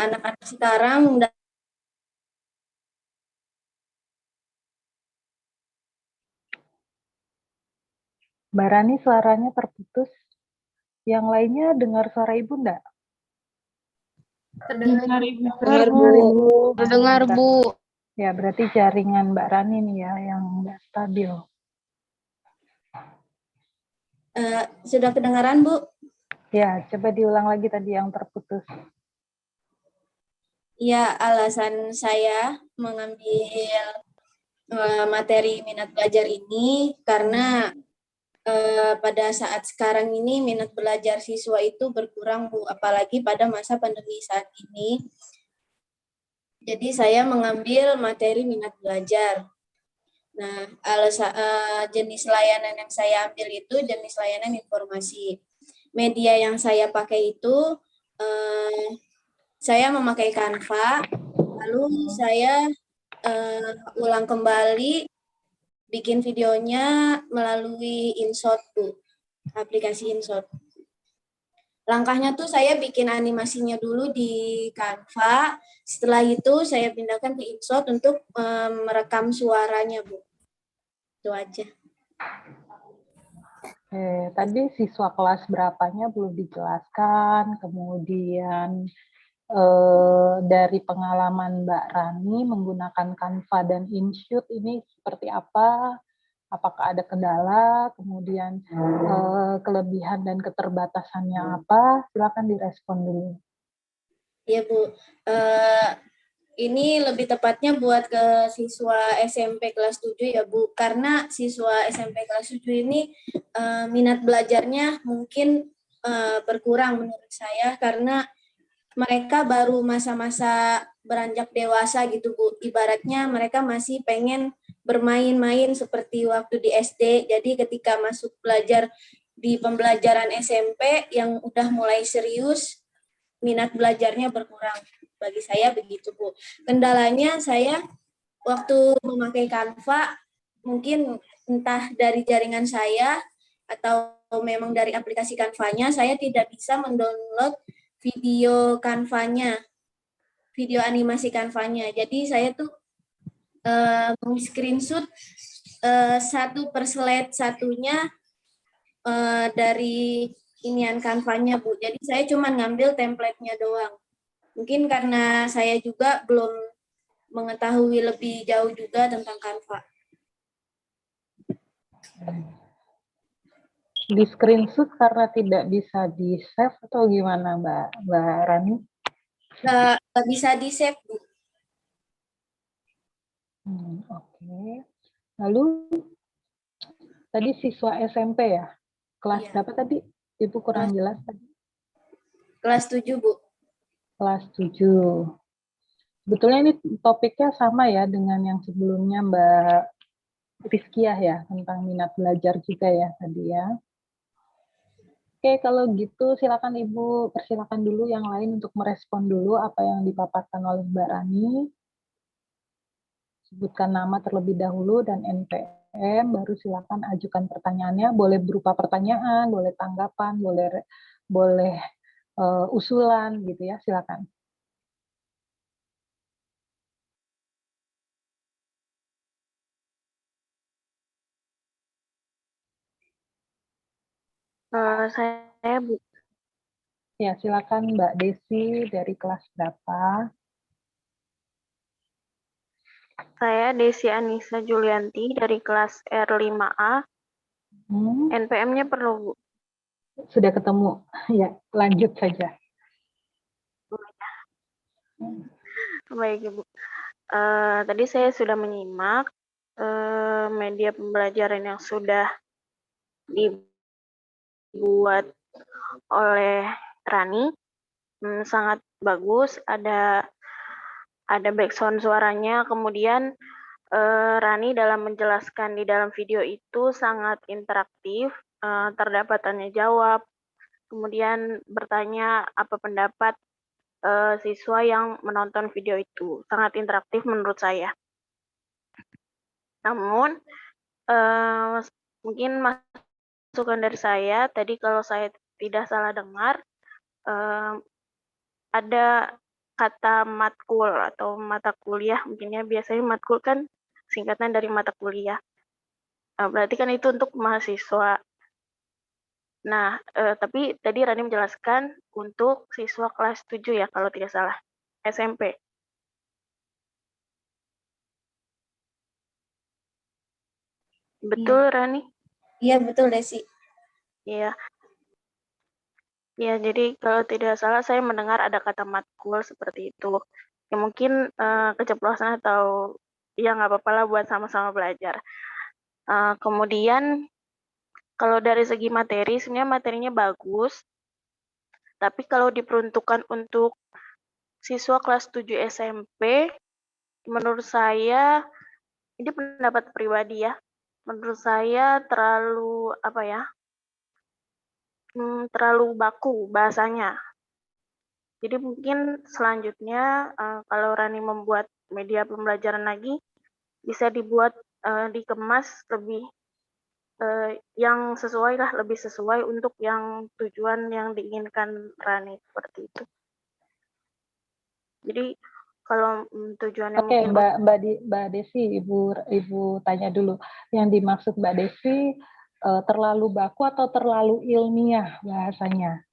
anak-anak sekarang udah Mbak Rani suaranya terputus. Yang lainnya dengar suara Ibu enggak? Terdengar Ibu. Dengar Bu. Terdengar Bu. Ya, berarti jaringan Mbak Rani nih ya yang enggak stabil. sudah kedengaran Bu? Ya, coba diulang lagi tadi yang terputus. Ya, alasan saya mengambil materi minat belajar ini karena pada saat sekarang ini minat belajar siswa itu berkurang Bu, apalagi pada masa pandemi saat ini. Jadi saya mengambil materi minat belajar. Nah, jenis layanan yang saya ambil itu jenis layanan informasi. Media yang saya pakai itu saya memakai Canva, lalu saya ulang kembali bikin videonya melalui InShot Bu, aplikasi InShot. Langkahnya tuh saya bikin animasinya dulu di Canva, setelah itu saya pindahkan ke InShot untuk merekam suaranya Bu. Itu aja. Tadi siswa kelas berapanya belum dijelaskan, kemudian dari pengalaman Mbak Rani menggunakan Canva dan InShot ini seperti apa? Apakah ada kendala, kemudian kelebihan dan keterbatasannya apa? Silakan direspon dulu. Iya Bu, ini lebih tepatnya buat ke siswa SMP kelas 7 ya Bu, karena siswa SMP kelas 7 ini minat belajarnya mungkin berkurang menurut saya karena mereka baru masa-masa beranjak dewasa gitu Bu. Ibaratnya mereka masih pengen bermain-main seperti waktu di SD. Jadi ketika masuk belajar di pembelajaran SMP yang udah mulai serius, minat belajarnya berkurang. Bagi saya begitu Bu. Kendalanya saya waktu memakai Canva, mungkin entah dari jaringan saya atau memang dari aplikasi Canva-nya, saya tidak bisa mendownload video Canva-nya, video animasi Canva-nya. Jadi saya tuh screenshot satu per slide satunya dari inian Canva-nya Bu. Jadi saya cuma ngambil template-nya doang. Mungkin karena saya juga belum mengetahui lebih jauh juga tentang Canva. Di screenshot karena tidak bisa di-save atau gimana Mbak Rani? Nggak bisa di-save, Bu. Oke. Lalu tadi siswa SMP ya? Kelas berapa tadi? Ibu kurang jelas tadi. Kelas 7, Bu. Kelas 7. Sebetulnya ini topiknya sama ya dengan yang sebelumnya Mbak Rizkiah ya, tentang minat belajar juga ya tadi ya. Oke, kalau gitu silakan Ibu persilakan dulu yang lain untuk merespon dulu apa yang dipaparkan oleh Mbak Rani. sebutkan nama terlebih dahulu dan NPM, baru silakan ajukan pertanyaannya. Boleh berupa pertanyaan, boleh tanggapan, boleh usulan gitu ya, silakan. Saya Bu. Ya, silakan Mbak Desi dari kelas berapa? Saya Desi Anissa Julianti dari kelas R5A. NPM-nya perlu, Bu. Sudah ketemu. Ya, lanjut saja. Baik, Ibu. Tadi saya sudah menyimak media pembelajaran yang sudah dibuat oleh Rani. Sangat bagus, ada background suaranya, kemudian Rani dalam menjelaskan di dalam video itu sangat interaktif, terdapat tanya jawab, kemudian bertanya apa pendapat siswa yang menonton video itu. Sangat interaktif menurut saya. Namun, mungkin masukan dari saya, tadi kalau saya tidak salah dengar, ada kata matkul atau mata kuliah, mungkinnya biasanya matkul kan singkatan dari mata kuliah. Berarti kan itu untuk mahasiswa. Nah, tapi tadi Rani menjelaskan untuk siswa kelas 7 ya, kalau tidak salah, SMP. Betul, Rani? Iya, betul, Desi. Iya. Ya, jadi kalau tidak salah saya mendengar ada kata matkul seperti itu. Ya mungkin keceplosan atau ya nggak apa-apa lah buat sama-sama belajar. Kemudian kalau dari segi materi, sebenarnya materinya bagus. Tapi kalau diperuntukkan untuk siswa kelas 7 SMP, menurut saya, ini pendapat pribadi ya, menurut saya terlalu, apa ya, terlalu baku bahasanya. Jadi mungkin selanjutnya kalau Rani membuat media pembelajaran lagi, bisa dibuat dikemas lebih yang sesuai lah, lebih sesuai untuk yang tujuan yang diinginkan Rani seperti itu. Jadi kalau tujuannya Oke, mungkin Mbak Desi, Ibu tanya dulu. Yang dimaksud Mbak Desi terlalu baku atau terlalu ilmiah bahasanya?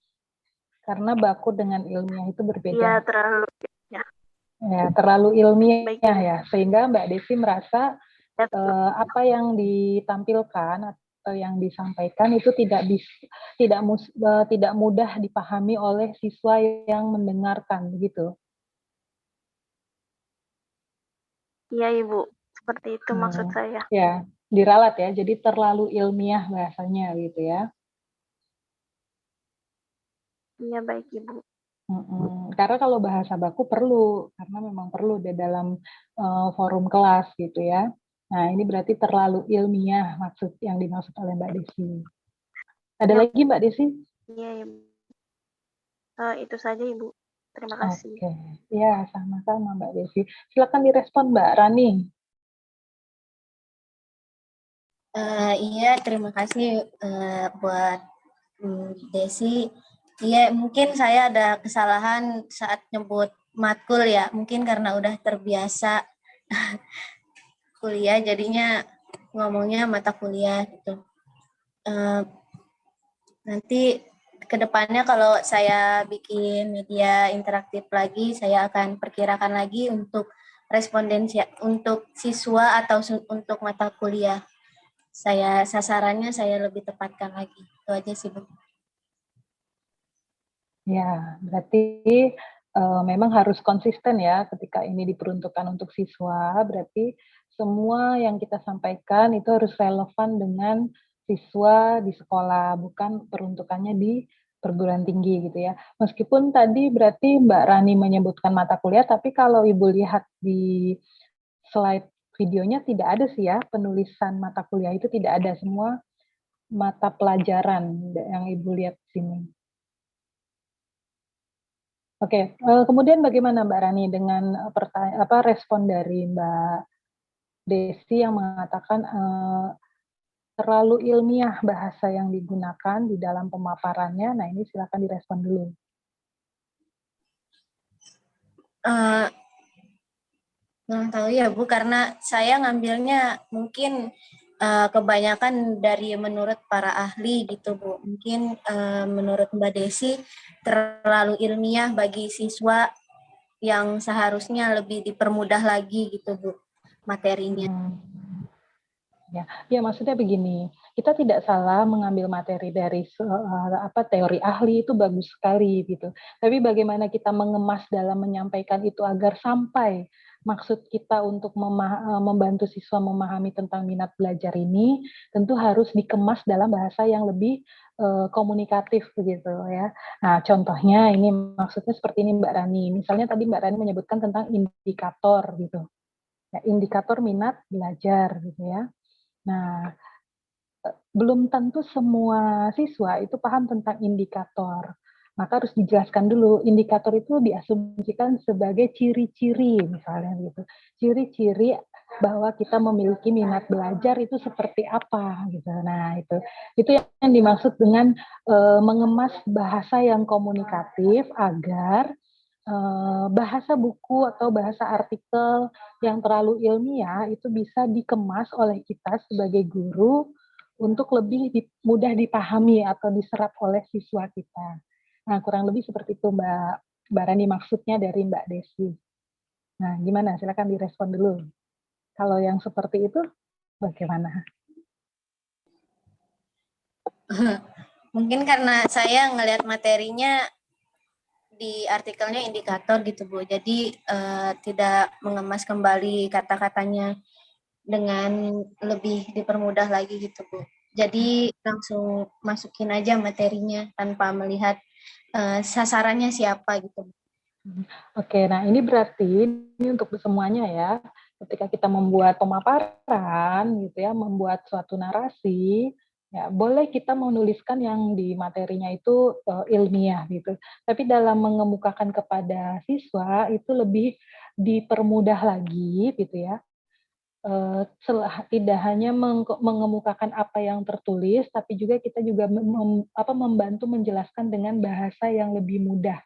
Karena baku dengan ilmiah itu berbeda. Iya, terlalu ya. Ya, terlalu ilmiah Baik, ya, sehingga Mbak Desi merasa apa yang ditampilkan atau yang disampaikan itu tidak mudah dipahami oleh siswa yang mendengarkan, begitu. Iya, Ibu. Seperti itu maksud saya. Ya, diralat ya, jadi terlalu ilmiah bahasanya gitu ya. Iya, baik, Ibu. Karena kalau bahasa baku perlu, karena memang perlu di dalam forum kelas gitu ya. Nah, ini berarti terlalu ilmiah yang dimaksud oleh Mbak Desi. Ada lagi Mbak Desi? Iya, Ibu. Itu saja, Ibu. Terima kasih. Oke, ya sama-sama Mbak Desi. Silakan direspon Mbak Rani. Iya, terima kasih buat Desi. Iya, mungkin saya ada kesalahan saat nyebut matkul ya. Mungkin karena udah terbiasa kuliah, jadinya ngomongnya mata kuliah gitu. Nanti kedepannya kalau saya bikin media interaktif lagi, saya akan perkirakan lagi untuk respondensi untuk siswa atau untuk mata kuliah. Sasarannya saya lebih tepatkan lagi. Itu aja sih, Bu. Ya, berarti memang harus konsisten ya ketika ini diperuntukkan untuk siswa, berarti semua yang kita sampaikan itu harus relevan dengan siswa di sekolah, bukan peruntukannya di perguruan tinggi gitu ya. Meskipun tadi berarti Mbak Rani menyebutkan mata kuliah, tapi kalau Ibu lihat di slide videonya tidak ada sih ya, penulisan mata kuliah itu tidak ada, semua mata pelajaran yang Ibu lihat di sini. Oke, kemudian bagaimana Mbak Rani dengan respon dari Mbak Desi yang mengatakan terlalu ilmiah bahasa yang digunakan di dalam pemaparannya. Nah, ini silakan direspon dulu. Kurang tahu ya Bu, karena saya ngambilnya mungkin kebanyakan dari menurut para ahli gitu Bu. Mungkin menurut Mbak Desi terlalu ilmiah bagi siswa yang seharusnya lebih dipermudah lagi gitu Bu materinya. Ya, maksudnya begini, kita tidak salah mengambil materi dari teori ahli itu bagus sekali gitu. Tapi bagaimana kita mengemas dalam menyampaikan itu agar sampai maksud kita untuk membantu siswa memahami tentang minat belajar ini tentu harus dikemas dalam bahasa yang lebih komunikatif begitu ya. Nah, contohnya ini maksudnya seperti ini Mbak Rani. Misalnya tadi Mbak Rani menyebutkan tentang indikator gitu. Ya, indikator minat belajar gitu ya. Nah, belum tentu semua siswa itu paham tentang indikator. Maka harus dijelaskan dulu, indikator itu diasumsikan sebagai ciri-ciri misalnya gitu. Ciri-ciri bahwa kita memiliki minat belajar itu seperti apa gitu. Nah, itu yang dimaksud dengan mengemas bahasa yang komunikatif agar bahasa buku atau bahasa artikel yang terlalu ilmiah itu bisa dikemas oleh kita sebagai guru untuk lebih mudah dipahami atau diserap oleh siswa kita. Nah, kurang lebih seperti itu Mbak Rani maksudnya dari Mbak Desi. Nah, gimana? Silakan direspon dulu. Kalau yang seperti itu, bagaimana? Mungkin karena saya ngelihat materinya di artikelnya indikator gitu Bu, jadi tidak mengemas kembali kata-katanya dengan lebih dipermudah lagi gitu Bu. Jadi langsung masukin aja materinya tanpa melihat sasarannya siapa gitu. Oke, nah ini berarti ini untuk semuanya ya. Ketika kita membuat pemaparan gitu ya, membuat suatu narasi, ya boleh kita menuliskan yang di materinya itu ilmiah gitu. Tapi dalam mengemukakan kepada siswa itu lebih dipermudah lagi gitu ya. Tidak hanya mengemukakan apa yang tertulis, tapi juga kita juga membantu menjelaskan dengan bahasa yang lebih mudah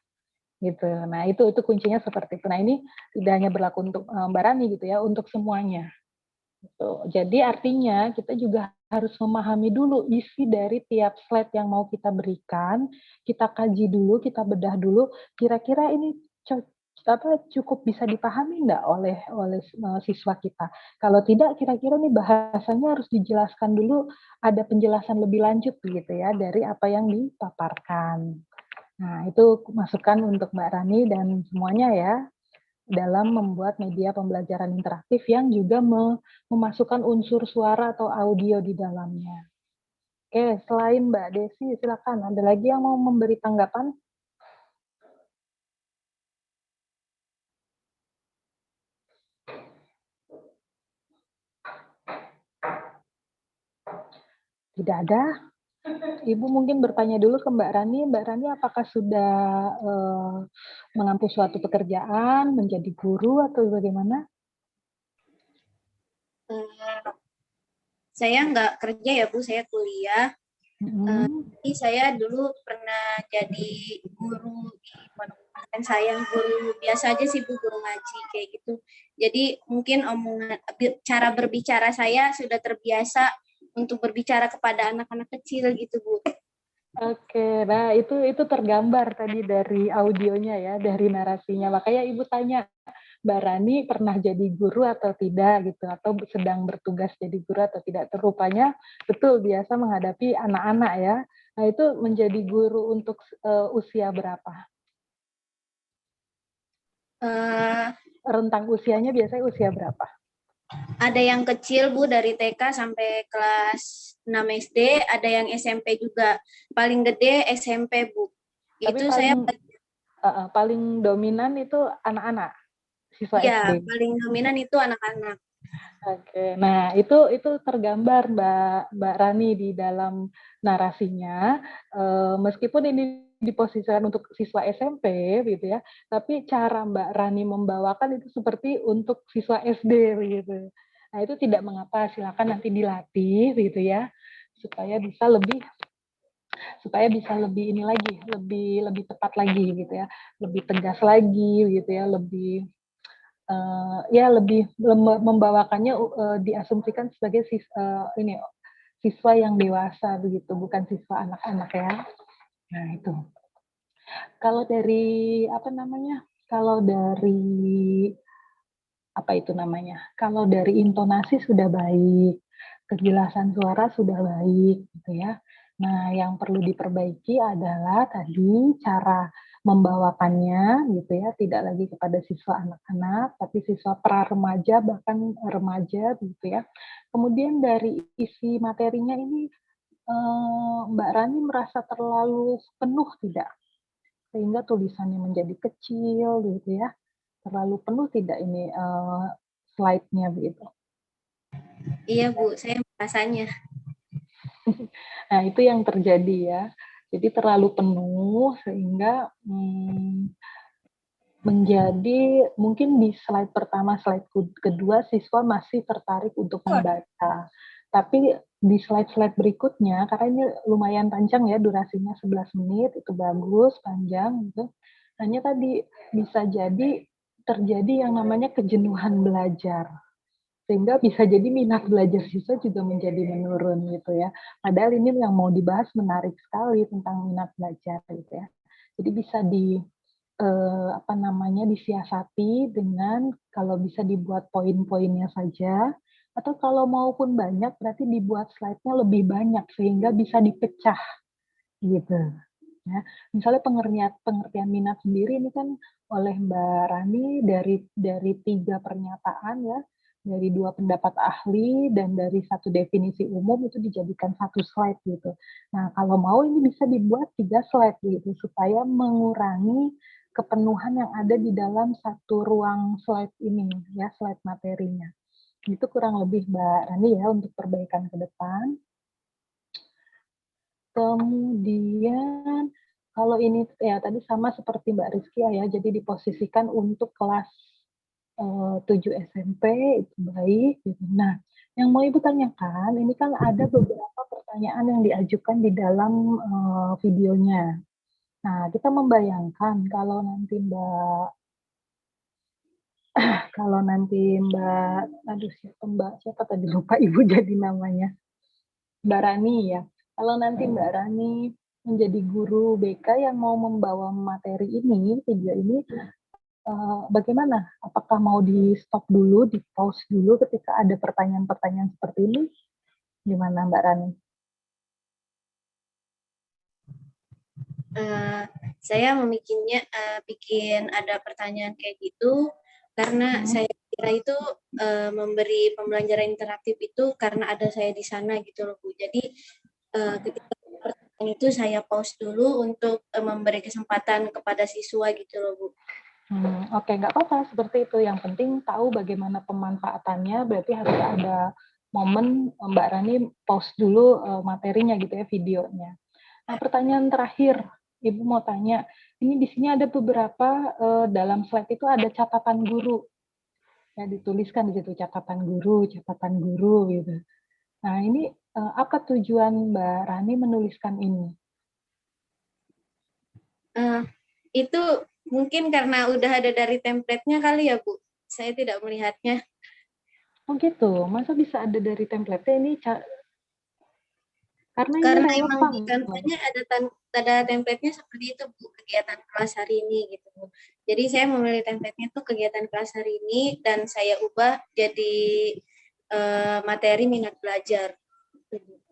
gitu. Nah, itu kuncinya seperti itu. Nah, ini tidak hanya berlaku untuk Mbak Rani gitu ya, untuk semuanya. Gitu. Jadi artinya kita juga harus memahami dulu isi dari tiap slide yang mau kita berikan, kita kaji dulu, kita bedah dulu, kira-kira ini cukup bisa dipahami enggak oleh siswa kita. Kalau tidak, kira-kira nih bahasanya harus dijelaskan dulu, ada penjelasan lebih lanjut gitu ya dari apa yang dipaparkan. Nah, itu masukan untuk Mbak Rani dan semuanya ya, dalam membuat media pembelajaran interaktif yang juga memasukkan unsur suara atau audio di dalamnya. Oke, selain Mbak Desi, silakan. Ada lagi yang mau memberi tanggapan? Tidak ada? Ibu mungkin bertanya dulu ke Mbak Rani. Mbak Rani, apakah sudah mengampu suatu pekerjaan, menjadi guru, atau bagaimana? Saya nggak kerja ya Bu, saya kuliah. Jadi saya dulu pernah jadi guru di pondok pesantren saya, guru biasa aja sih Bu, guru ngaji kayak gitu. Jadi mungkin cara berbicara saya sudah terbiasa untuk berbicara kepada anak-anak kecil gitu Bu. Oke, nah itu tergambar tadi dari audionya ya, dari narasinya. Makanya Ibu tanya, Mbak Rani pernah jadi guru atau tidak gitu, atau sedang bertugas jadi guru atau tidak. Rupanya betul biasa menghadapi anak-anak ya. Nah itu menjadi guru untuk usia berapa? Rentang usianya biasanya usia berapa? Ada yang kecil Bu, dari TK sampai kelas 6 SD, ada yang SMP juga. Paling gede SMP Bu. Tapi Itu paling dominan itu anak-anak, siswa ya, SD. paling dominan itu anak-anak. Oke, nah itu tergambar Mbak Rani di dalam narasinya, meskipun ini diposisikan untuk siswa SMP gitu ya, tapi cara Mbak Rani membawakan itu seperti untuk siswa SD begitu. Nah, itu tidak mengapa, silakan nanti dilatih gitu ya, supaya bisa lebih ini lagi, lebih tepat lagi gitu ya, lebih tegas lagi gitu ya, lebih lebih membawakannya diasumsikan sebagai siswa yang dewasa begitu, bukan siswa anak-anak ya. Nah, itu. Kalau dari Kalau dari intonasi sudah baik, kejelasan suara sudah baik gitu ya. Nah, yang perlu diperbaiki adalah tadi cara membawakannya gitu ya, tidak lagi kepada siswa anak-anak, tapi siswa pra-remaja bahkan remaja gitu ya. Kemudian dari isi materinya ini Mbak Rani merasa terlalu penuh tidak? Sehingga tulisannya menjadi kecil gitu ya. Terlalu penuh tidak ini slide-nya begitu. Iya Bu, saya merasanya. Nah, itu yang terjadi ya. Jadi terlalu penuh sehingga menjadi mungkin di slide pertama, slide kedua siswa masih tertarik untuk membaca. Tapi di slide-slide berikutnya, karena ini lumayan panjang ya durasinya 11 menit, itu bagus, panjang gitu. Hanya tadi bisa jadi terjadi yang namanya kejenuhan belajar. Sehingga bisa jadi minat belajar siswa juga menjadi menurun gitu ya. Padahal ini yang mau dibahas menarik sekali tentang minat belajar gitu ya. Jadi bisa disiasati dengan kalau bisa dibuat poin-poinnya saja, atau kalau maupun banyak berarti dibuat slide-nya lebih banyak sehingga bisa dipecah gitu. Ya, misalnya pengertian minat sendiri ini kan oleh Mbak Rani dari 3 pernyataan ya, dari 2 pendapat ahli dan dari 1 definisi umum itu dijadikan 1 slide gitu. Nah, kalau mau ini bisa dibuat 3 slide gitu supaya mengurangi kepenuhan yang ada di dalam 1 ruang slide ini ya, slide materinya. Itu kurang lebih Mbak Rani ya untuk perbaikan ke depan. Kemudian kalau ini ya tadi sama seperti Mbak Rizkia ya, jadi diposisikan untuk kelas 7 SMP itu baik gitu. Nah, yang mau Ibu tanyakan, ini kan ada beberapa pertanyaan yang diajukan di dalam videonya. Nah, kita membayangkan kalau nanti siapa tadi lupa Ibu jadi namanya. Mbak Rani ya. Kalau nanti Mbak Rani menjadi guru BK yang mau membawa materi ini, video ini, bagaimana? Apakah mau di stop dulu, di pause dulu ketika ada pertanyaan-pertanyaan seperti ini? Gimana Mbak Rani? Saya bikin ada pertanyaan kayak gitu karena saya kira itu memberi pembelajaran interaktif itu karena ada saya di sana gitu loh Bu. Jadi ketika pertanyaan itu saya pause dulu untuk memberi kesempatan kepada siswa gitu loh Bu. Oke, nggak apa-apa seperti itu. Yang penting tahu bagaimana pemanfaatannya, berarti harus ada momen Mbak Rani pause dulu materinya gitu ya, videonya. Nah, pertanyaan terakhir, Ibu mau tanya, ini di sini ada beberapa dalam slide itu ada catatan guru. Ya, dituliskan di situ catatan guru gitu. Nah, ini apa tujuan Mbak Rani menuliskan ini? Itu mungkin karena udah ada dari template-nya kali ya Bu. Saya tidak melihatnya. Oh gitu, masa bisa ada dari template-nya ini? Karena ini memang di Canva-nya ada template-nya seperti itu Bu, kegiatan kelas hari ini gitu Bu. Jadi saya memilih template-nya itu kegiatan kelas hari ini dan saya ubah jadi materi minat belajar.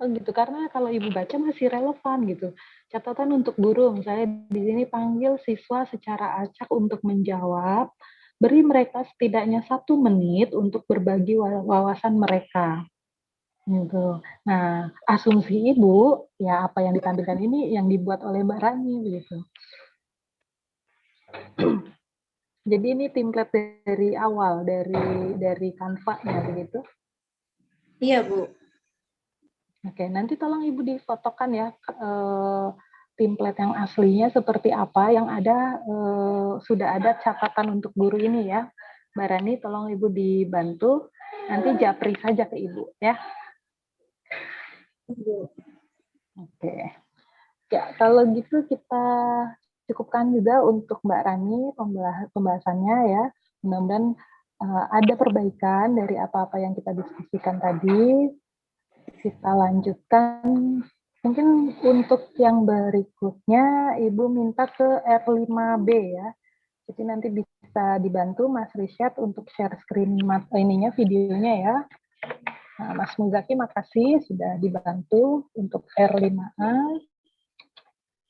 Oh gitu, karena kalau Ibu baca masih relevan gitu. Catatan untuk guru, misalnya di sini panggil siswa secara acak untuk menjawab, beri mereka setidaknya 1 menit untuk berbagi wawasan mereka. Gitu. Nah, asumsi Ibu, ya apa yang ditampilkan ini yang dibuat oleh Mbak Rani gitu. Jadi ini template dari awal, dari Canva-nya begitu? Iya Bu. Oke, nanti tolong Ibu difotokan ya template yang aslinya seperti apa, yang ada sudah ada catatan untuk guru ini ya. Mbak Rani, tolong Ibu dibantu Nanti japri saja ke Ibu ya. Oke. Ya, kalau gitu kita cukupkan juga untuk Mbak Rani pembahasannya ya. Mudah-mudahan ada perbaikan dari apa-apa yang kita diskusikan tadi. Kita lanjutkan. Mungkin untuk yang berikutnya Ibu minta ke R5B ya. Jadi nanti bisa dibantu Mas Risyad untuk share screen videonya ya. Nah, Mas Muzaki makasih sudah dibantu untuk R5A.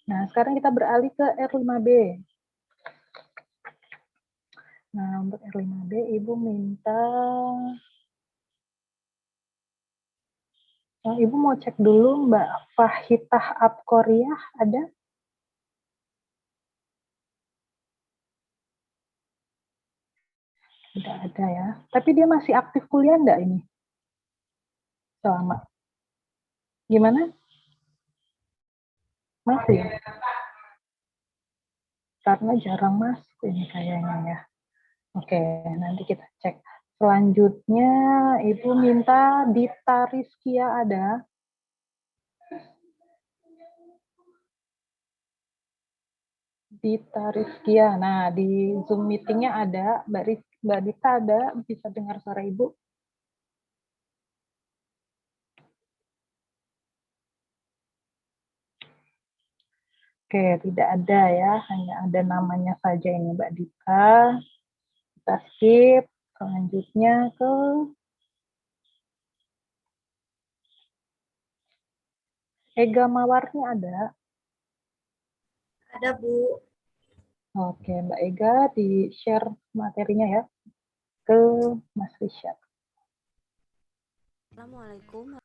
Nah, sekarang kita beralih ke R5B. Nah, untuk R5B Ibu minta Ibu mau cek dulu Mbak Fahitah Abkoriah ada? Tidak ada ya. Tapi dia masih aktif kuliah enggak ini? Selama. Gimana? Masih ya? Karena jarang masuk ini kayaknya ya. Oke, nanti kita cek. Selanjutnya Ibu minta Dita Rizkia ada? Dita Rizkia. Nah, di Zoom meeting-nya ada. Mbak Dita ada? Bisa dengar suara Ibu? Oke, tidak ada ya. Hanya ada namanya saja ini Mbak Dita. Kita skip. Selanjutnya ke Ega Mawarni ada? Ada, Bu. Oke, Mbak Ega di-share materinya ya ke Mas Risyad. Assalamualaikum.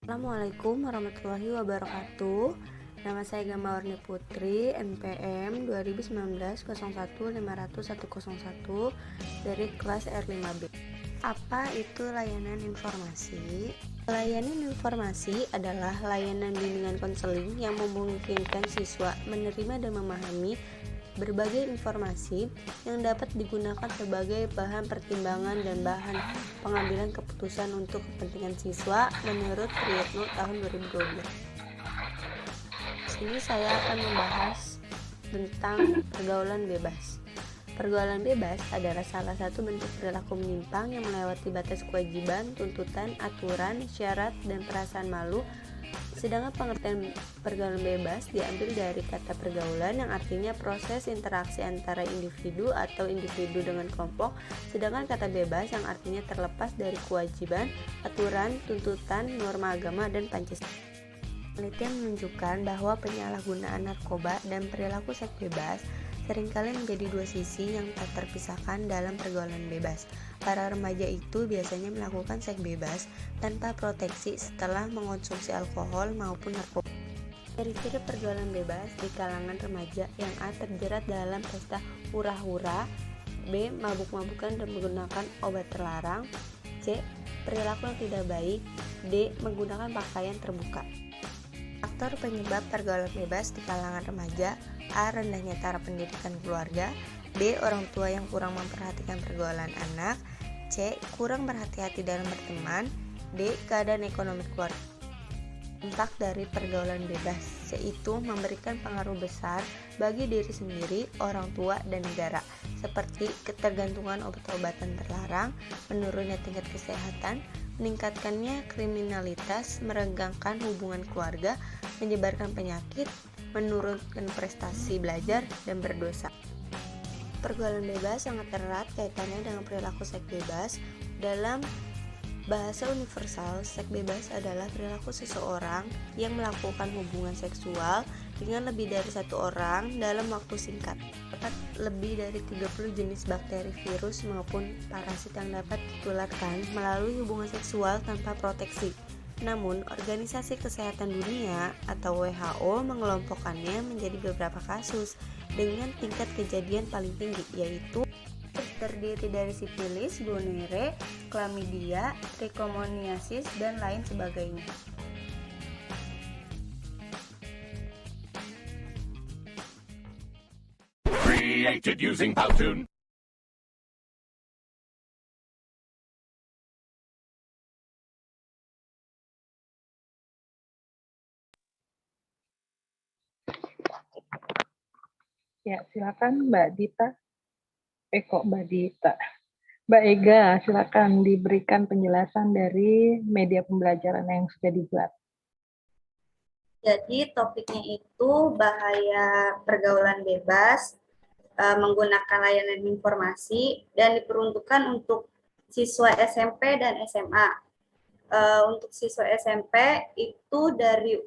Assalamualaikum warahmatullahi wabarakatuh. Nama saya Gama Warni Putri, NPM 2019-01-500-101 dari kelas R5B. Apa itu layanan informasi? Layanan informasi adalah layanan bimbingan konseling yang memungkinkan siswa menerima dan memahami berbagai informasi yang dapat digunakan sebagai bahan pertimbangan dan bahan pengambilan keputusan untuk kepentingan siswa menurut Priyitno tahun 2012. Ini saya akan membahas tentang pergaulan bebas. Pergaulan bebas adalah salah satu bentuk perilaku menyimpang yang melewati batas kewajiban, tuntutan, aturan, syarat, dan perasaan malu. Sedangkan pengertian pergaulan bebas diambil dari kata pergaulan yang artinya proses interaksi antara individu atau individu dengan kelompok, sedangkan kata bebas yang artinya terlepas dari kewajiban, aturan, tuntutan, norma agama, dan Pancasila. Penelitian menunjukkan bahwa penyalahgunaan narkoba dan perilaku seks bebas seringkali menjadi dua sisi yang tak terpisahkan dalam pergaulan bebas. Para remaja itu biasanya melakukan seks bebas tanpa proteksi setelah mengonsumsi alkohol maupun narkoba. Ciri-ciri pergaulan bebas di kalangan remaja yang A. terjerat dalam pesta hura-hura, B. mabuk-mabukan dan menggunakan obat terlarang, C. perilaku yang tidak baik, D. menggunakan pakaian terbuka. Faktor penyebab pergaulan bebas di kalangan remaja: A. rendahnya taraf pendidikan keluarga, B. orang tua yang kurang memperhatikan pergaulan anak, C. kurang berhati-hati dalam berteman, D. keadaan ekonomi keluarga. Dampak dari pergaulan bebas yaitu memberikan pengaruh besar bagi diri sendiri, orang tua, dan negara, seperti ketergantungan obat-obatan terlarang, menurunnya tingkat kesehatan, meningkatkannya kriminalitas, merenggangkan hubungan keluarga, menyebarkan penyakit, menurunkan prestasi belajar, dan berdosa. Pergaulan bebas sangat erat kaitannya dengan perilaku seks bebas. Dalam bahasa universal, seks bebas adalah perilaku seseorang yang melakukan hubungan seksual dengan lebih dari satu orang dalam waktu singkat. Terdapat lebih dari 30 jenis bakteri, virus, maupun parasit yang dapat ditularkan melalui hubungan seksual tanpa proteksi. Namun, Organisasi Kesehatan Dunia atau WHO mengelompokkannya menjadi beberapa kasus dengan tingkat kejadian paling tinggi, yaitu terdiri dari sifilis, gonore, klamidia, trichomoniasis, dan lain sebagainya. Created using Powtoon. Ya, silakan Mbak Dita. Kok Mbak Dita? Mbak Ega, silakan diberikan penjelasan dari media pembelajaran yang sudah dibuat. Jadi topiknya itu bahaya pergaulan bebas menggunakan layanan informasi dan diperuntukkan untuk siswa SMP dan SMA. Untuk siswa SMP itu dari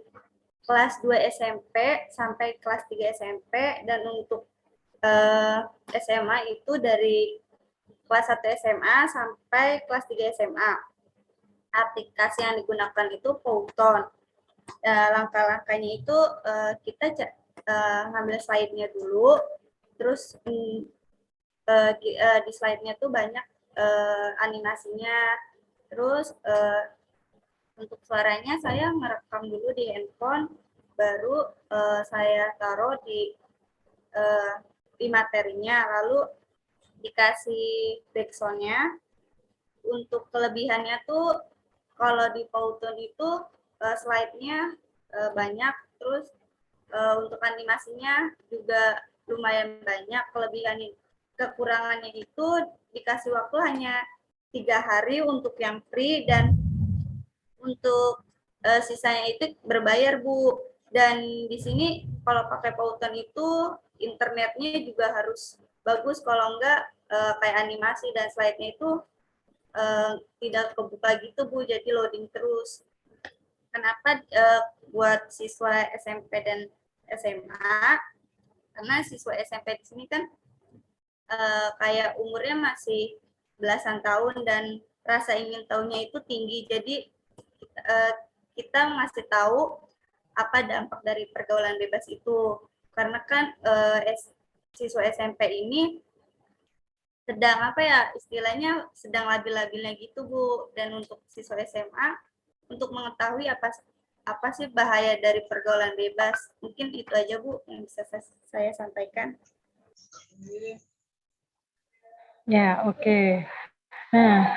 kelas 2 SMP sampai kelas 3 SMP, dan untuk SMA itu dari kelas 1 SMA sampai kelas 3 SMA. Aplikasi yang digunakan itu Powtoon. Langkah-langkahnya itu kita ngambil slide-nya dulu, terus di slide-nya tuh banyak animasinya, terus untuk suaranya saya merekam dulu di handphone, baru saya taruh di materinya, lalu dikasih backsound-nya. Untuk kelebihannya tuh kalau di Powtoon itu slide-nya banyak, terus untuk animasinya juga lumayan banyak. Kekurangannya itu dikasih waktu hanya 3 hari untuk yang free, dan untuk sisanya itu berbayar, Bu. Dan di sini kalau pakai Powtoon itu internetnya juga harus bagus, kalau enggak kayak animasi dan slide-nya itu tidak kebuka gitu, Bu, jadi loading terus. Kenapa buat siswa SMP dan SMA? Karena siswa SMP di sini kan kayak umurnya masih belasan tahun dan rasa ingin tahunya itu tinggi. Jadi kita ngasih tahu apa dampak dari pergaulan bebas itu. Karena kan siswa SMP ini sedang istilahnya sedang labil-labilnya gitu, Bu. Dan untuk siswa SMA, untuk mengetahui apa sih bahaya dari pergaulan bebas. Mungkin itu aja, Bu, yang bisa saya sampaikan. Ya, oke. Nah,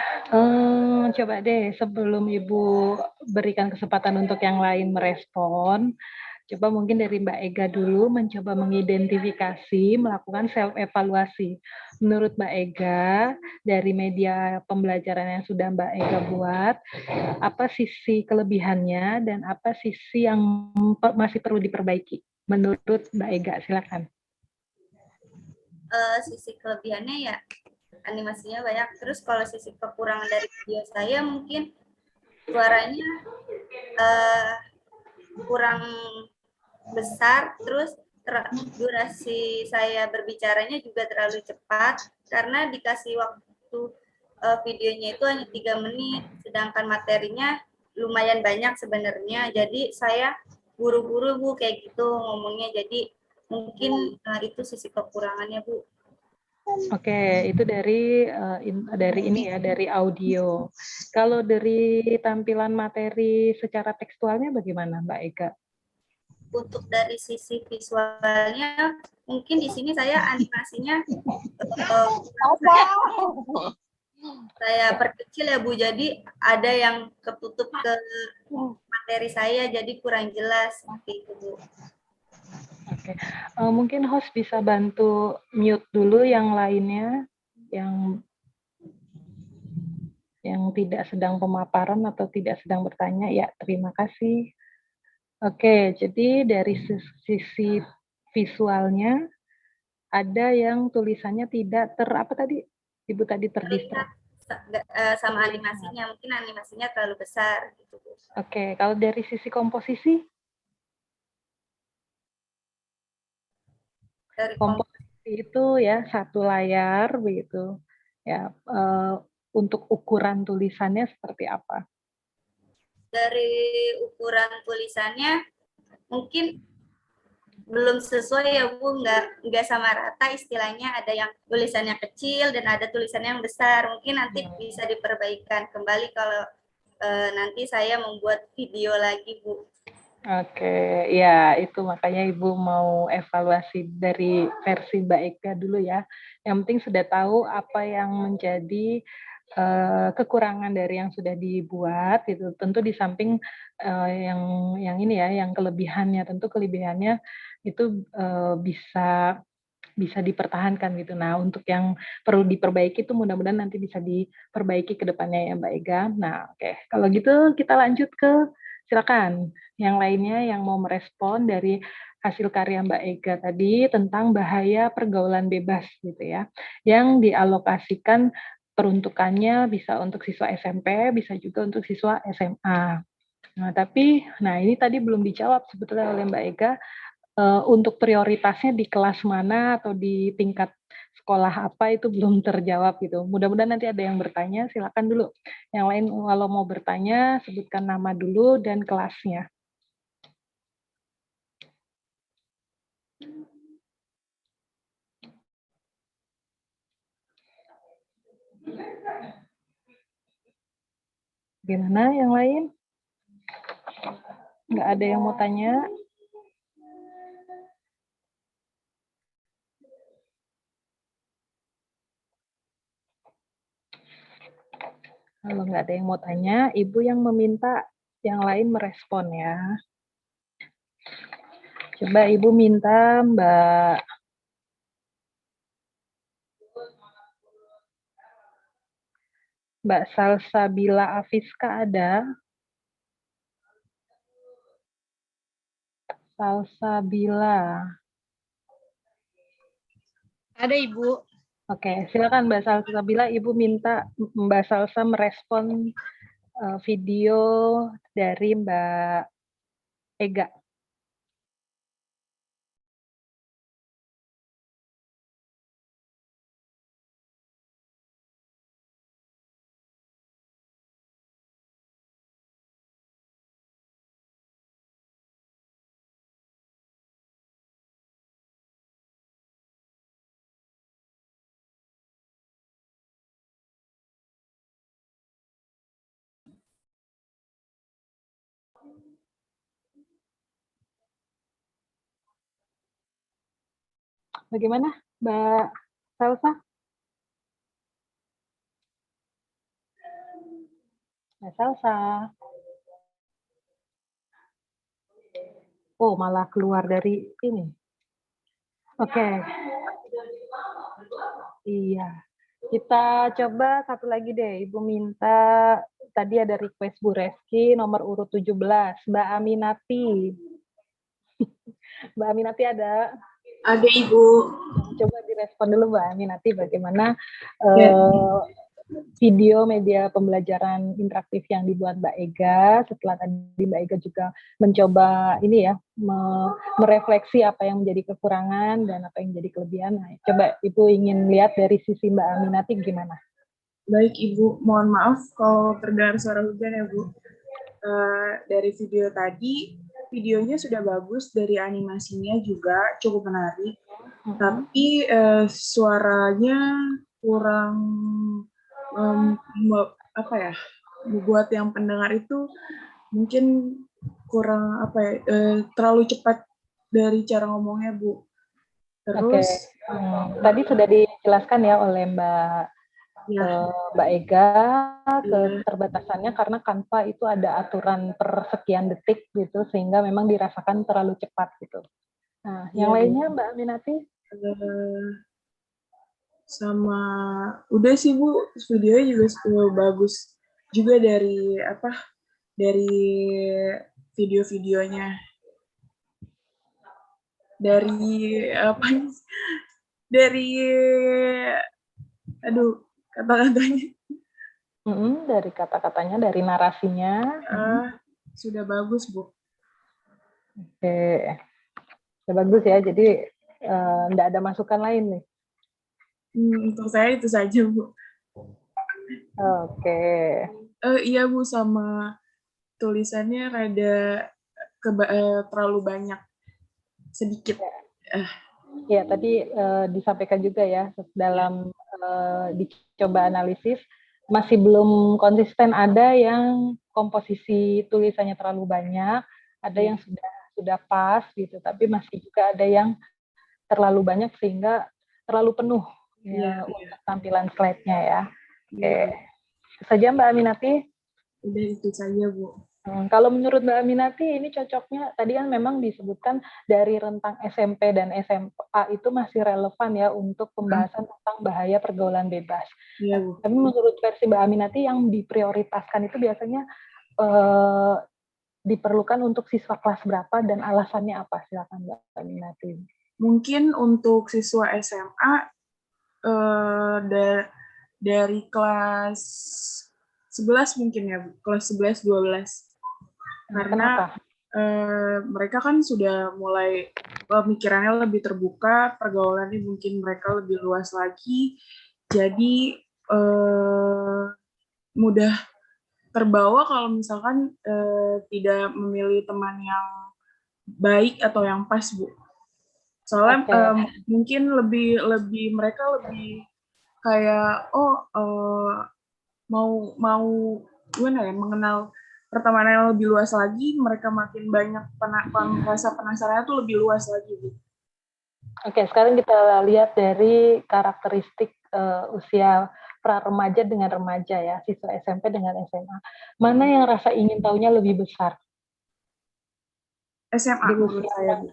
coba deh sebelum Ibu berikan kesempatan untuk yang lain merespon, coba mungkin dari Mbak Ega dulu mencoba mengidentifikasi, melakukan self-evaluasi. Menurut Mbak Ega, dari media pembelajaran yang sudah Mbak Ega buat, apa sisi kelebihannya dan apa sisi yang masih perlu diperbaiki? Menurut Mbak Ega, silakan. Sisi kelebihannya ya animasinya banyak. Terus kalau sisi kekurangan dari video saya mungkin suaranya kurang besar, terus durasi saya berbicaranya juga terlalu cepat karena dikasih waktu videonya itu hanya 3 menit, sedangkan materinya lumayan banyak sebenarnya. Jadi saya buru-buru, Bu, kayak gitu ngomongnya. Jadi mungkin itu sisi kekurangannya, Bu. Oke, itu dari ini ya, dari audio. Kalau dari tampilan materi secara tekstualnya bagaimana, Mbak Ega? Untuk dari sisi visualnya, mungkin di sini saya animasinya saya perkecil ya, Bu. Jadi ada yang ketutup ke materi saya, jadi kurang jelas seperti itu, Bu. Oke, mungkin host bisa bantu mute dulu yang lainnya, yang tidak sedang pemaparan atau tidak sedang bertanya. Ya, terima kasih. Oke, jadi dari sisi visualnya ada yang tulisannya tidak Ibu tadi terdistrak. Sama animasinya, mungkin animasinya terlalu besar gitu, Bu. Oke, kalau dari sisi komposisi? Komposisi itu ya satu layar begitu. Ya, untuk ukuran tulisannya seperti apa? Dari ukuran tulisannya mungkin belum sesuai ya Bu, nggak sama rata istilahnya, ada yang tulisannya kecil dan ada tulisannya yang besar. Mungkin nanti bisa diperbaikan kembali kalau nanti saya membuat video lagi Bu. Oke, ya itu makanya Ibu mau evaluasi dari versi Mbak Eka dulu ya. Yang penting sudah tahu apa yang menjadi kekurangan dari yang sudah dibuat itu. Tentu di samping yang ini ya, yang kelebihannya, tentu kelebihannya itu bisa dipertahankan gitu. Nah, untuk yang perlu diperbaiki itu mudah-mudahan nanti bisa diperbaiki ke depannya ya Mbak Ega. Nah, oke. Kalau gitu kita lanjut ke silakan yang lainnya yang mau merespon dari hasil karya Mbak Ega tadi tentang bahaya pergaulan bebas gitu ya. Yang dialokasikan peruntukannya bisa untuk siswa SMP, bisa juga untuk siswa SMA. Nah, tapi ini tadi belum dijawab sebetulnya oleh Mbak Ega. Untuk prioritasnya di kelas mana atau di tingkat sekolah apa itu belum terjawab gitu. Mudah-mudahan nanti ada yang bertanya, silakan dulu. Yang lain kalau mau bertanya, sebutkan nama dulu dan kelasnya. Gimana yang lain? Nggak ada yang mau tanya? Kalau nggak ada yang mau tanya, Ibu yang meminta yang lain merespon ya. Coba Ibu minta Mbak Salsabila Afiska ada? Salsabila. Ada Ibu. Oke, silakan Mbak Salsabila. Ibu minta Mbak Salsa merespon video dari Mbak Ega. Bagaimana, Mbak Salsa? Mbak Salsa. Oh, malah keluar dari ini. Oke. Iya. Kita coba satu lagi deh. Ibu minta, tadi ada request Bu Reski, nomor urut 17, Mbak Aminati. Mbak Aminati ada? Ada Ibu. Coba direspon dulu Mbak Aminati bagaimana video media pembelajaran interaktif yang dibuat Mbak Ega. Setelah tadi Mbak Ega juga mencoba ini ya, merefleksi apa yang menjadi kekurangan dan apa yang menjadi kelebihan. Nah, coba Ibu ingin lihat dari sisi Mbak Aminati gimana? Baik Ibu, mohon maaf kalau terdengar suara hujan ya Bu. Dari video tadi, videonya sudah bagus, dari animasinya juga cukup menarik, tapi suaranya kurang membuat yang pendengar itu mungkin kurang terlalu cepat dari cara ngomongnya Bu. Terus tadi sudah dijelaskan ya oleh Mbak Ega keterbatasannya karena Canva itu ada aturan per sekian detik gitu sehingga memang dirasakan terlalu cepat gitu. Nah, yang lainnya Mbak Aminati? Sama udah sih Bu, videonya juga bagus juga dari video-videonya, kata-katanya. Dari kata-katanya, dari narasinya. Sudah bagus Bu. Oke, sudah bagus ya. Jadi enggak ada masukan lain nih. Untuk saya itu saja Bu. Oke. Iya Bu, sama tulisannya rada terlalu banyak. sedikit. Ya, tadi disampaikan juga ya dalam dicoba analisis masih belum konsisten, ada yang komposisi tulisannya terlalu banyak, ada yang sudah pas gitu, tapi masih juga ada yang terlalu banyak sehingga terlalu penuh ya untuk tampilan slide-nya ya. Oke. Itu saja Mbak Aminati. Udah itu saja, Bu. Kalau menurut Mbak Aminati ini cocoknya, tadi kan memang disebutkan dari rentang SMP dan SMA itu masih relevan ya untuk pembahasan tentang bahaya pergaulan bebas. Iya, Bu. Tapi menurut versi Mbak Aminati yang diprioritaskan itu biasanya diperlukan untuk siswa kelas berapa dan alasannya apa? Silakan Mbak Aminati. Mungkin untuk siswa SMA dari kelas 11 mungkin ya, Bu. Kelas 11, 12. Karena mereka kan sudah mulai pemikirannya lebih terbuka, pergaulannya mungkin mereka lebih luas lagi, jadi mudah terbawa kalau misalkan tidak memilih teman yang baik atau yang pas, Bu. Soalnya mungkin lebih mereka lebih kayak mau gimana ya, mengenal pertemanan yang lebih luas lagi, mereka makin banyak rasa penasarannya tuh lebih luas lagi, Bu. Oke, sekarang kita lihat dari karakteristik usia pra-remaja dengan remaja ya, siswa SMP dengan SMA. Mana yang rasa ingin tahunya lebih besar? SMA menurut saya, Bu.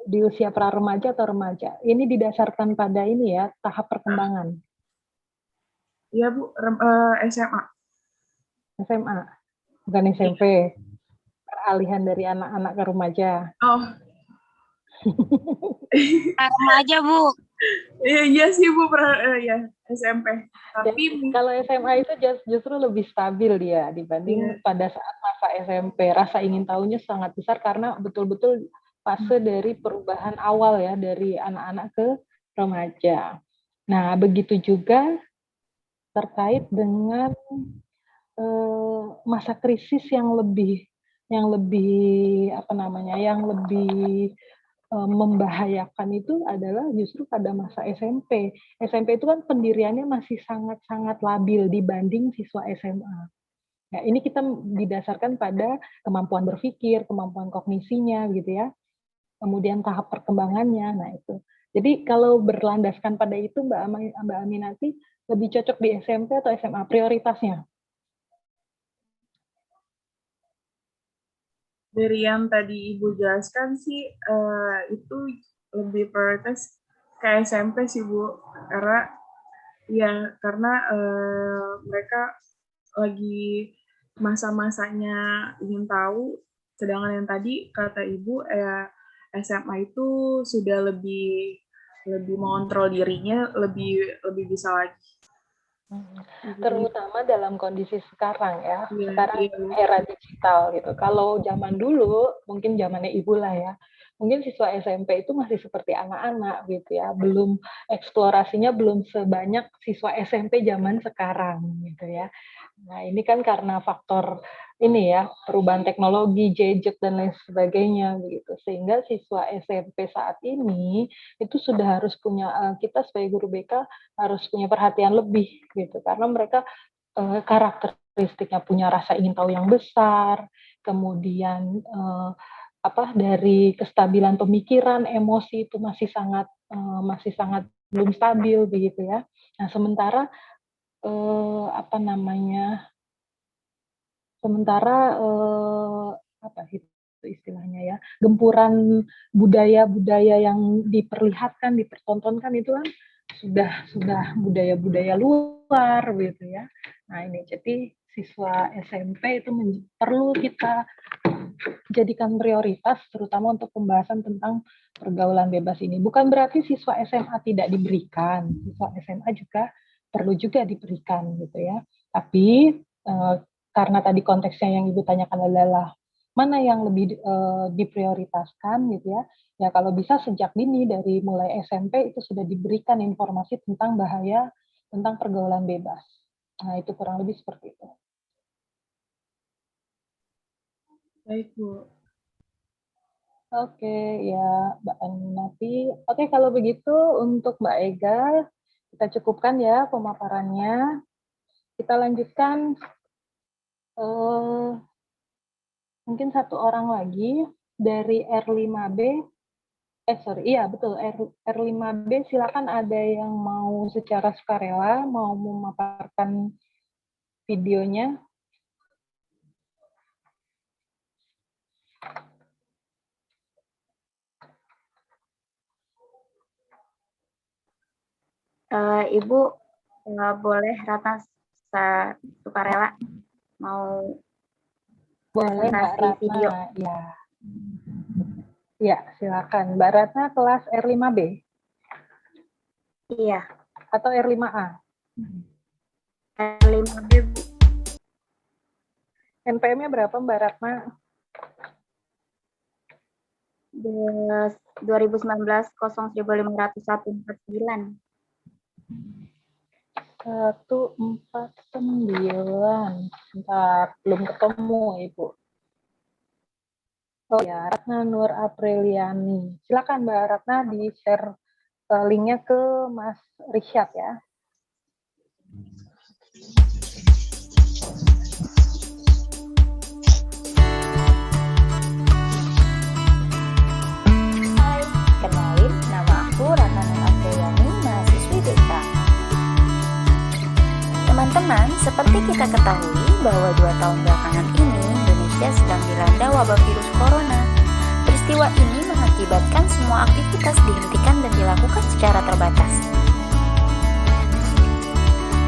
Di usia pra-remaja atau remaja? Ini didasarkan pada ini ya, tahap perkembangan. Iya, Bu, SMA. SMA. Bukan SMP. Peralihan dari anak-anak ke remaja. Oh. Remaja, Bu. Iya sih, Bu, ya SMP. Tapi kalau SMA itu justru lebih stabil dia dibanding pada saat masa SMP. Rasa ingin tahunya sangat besar karena betul-betul fase dari perubahan awal ya, dari anak-anak ke remaja. Nah, begitu juga terkait dengan masa krisis yang lebih membahayakan itu adalah justru pada masa SMP. SMP itu kan pendiriannya masih sangat-sangat labil dibanding siswa SMA. Nah, ini kita didasarkan pada kemampuan berpikir, kemampuan kognisinya gitu ya. Kemudian tahap perkembangannya. Nah, itu. Jadi kalau berlandaskan pada itu Mbak Aminati lebih cocok di SMP atau SMA prioritasnya? Dari yang tadi Ibu jelaskan sih, itu lebih prioritas ke SMP sih, Bu. Karena mereka lagi masa-masanya ingin tahu, sedangkan yang tadi kata Ibu, SMA itu sudah lebih mengontrol dirinya, lebih bisa lagi. Terutama dalam kondisi sekarang ya, sekarang era digital gitu. Kalau zaman dulu, mungkin zamannya Ibu lah ya, mungkin siswa SMP itu masih seperti anak-anak gitu ya, belum eksplorasinya belum sebanyak siswa SMP zaman sekarang gitu ya. Nah, ini kan karena faktor ini ya, perubahan teknologi, gadget dan lain sebagainya begitu. Sehingga siswa SMP saat ini itu sudah harus punya, kita sebagai guru BK harus punya perhatian lebih gitu. Karena mereka karakteristiknya punya rasa ingin tahu yang besar, kemudian dari kestabilan pemikiran, emosi itu masih sangat belum stabil begitu ya. Nah, sementara istilahnya ya, gempuran budaya-budaya yang diperlihatkan, dipertontonkan itu kan sudah budaya-budaya luar gitu ya. Nah, ini jadi siswa SMP itu perlu kita jadikan prioritas terutama untuk pembahasan tentang pergaulan bebas ini. Bukan berarti siswa SMA tidak diberikan, siswa SMA juga perlu juga diberikan gitu ya. Tapi karena tadi konteksnya yang Ibu tanyakan adalah mana yang lebih diprioritaskan gitu ya. Ya kalau bisa sejak dini dari mulai SMP itu sudah diberikan informasi tentang bahaya tentang pergaulan bebas. Nah, itu kurang lebih seperti itu. Baik, Bu. Oke, ya Mbak Aminati. Oke, kalau begitu untuk Mbak Ega, kita cukupkan ya pemaparannya. Kita lanjutkan mungkin satu orang lagi dari R5B. Iya betul, R5B silakan ada yang mau secara sukarela, mau memaparkan videonya. Ibu boleh Ratna sukarela mau Boleh Mbak presentasi Ratna, video. ya. Ya, silakan. Mbak Ratna kelas R5B? Iya. Atau R5A? R5B, Bu. NPM-nya berapa Mbak Ratna? 2019-0150149. 149. Bentar, belum ketemu Ibu. Oh ya, Ratna Nur Apriliani. Silakan Mbak Ratna di-share linknya ke Mas Rishad ya. Hai, kenalin, nama aku Ratna Nur Apriliani, mahasiswi BK. Teman-teman, seperti kita ketahui bahwa 2 tahun belakangan ini Indonesia sedang dilanda wabah virus corona. Peristiwa ini mengakibatkan semua aktivitas dihentikan dan dilakukan secara terbatas.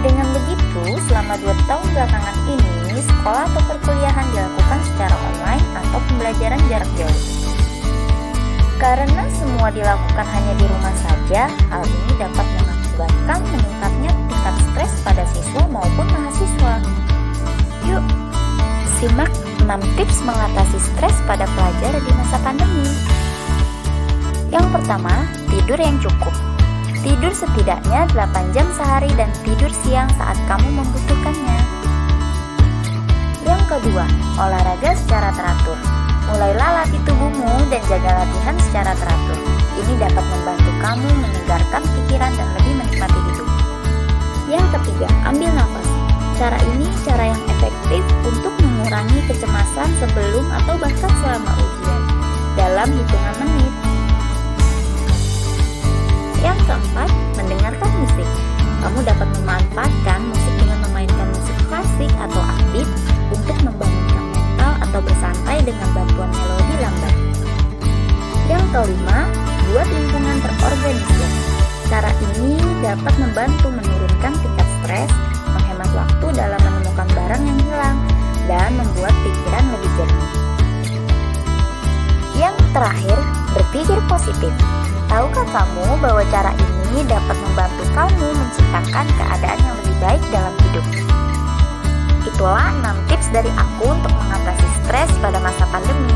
Dengan begitu, selama 2 tahun belakangan ini, sekolah atau perkuliahan dilakukan secara online atau pembelajaran jarak jauh. Karena semua dilakukan hanya di rumah saja, hal ini dapat mengakibatkan meningkatnya tingkat stres pada siswa maupun mahasiswa. Yuk, simak 6 tips mengatasi stres pada pelajar di masa pandemi. Yang pertama, tidur yang cukup. Tidur setidaknya 8 jam sehari dan tidur siang saat kamu membutuhkannya. Yang kedua, olahraga secara teratur. Mulailah latih tubuhmu dan jaga latihan secara teratur. Ini dapat membantu kamu menyegarkan pikiran dan lebih menikmati hidup. Yang ketiga, ambil nafas. Cara ini cara yang efektif untuk mengurangi kecemasan sebelum atau bahkan selama ujian dalam hitungan menit. Yang keempat, mendengarkan musik. Kamu dapat memanfaatkan musik dengan memainkan musik klasik atau upbeat untuk membangunkan mental atau bersantai dengan bantuan melodi lambat. Yang kelima, buat lingkungan terorganisir. Cara ini dapat membantu menurunkan tingkat stres, menghemat waktu dalam menemukan barang yang hilang, dan membuat pikiran lebih jernih. Yang terakhir, berpikir positif. Tahukah kamu bahwa cara ini dapat membantu kamu menciptakan keadaan yang lebih baik dalam hidup? Itulah 6 tips dari aku untuk mengatasi stres pada masa pandemi.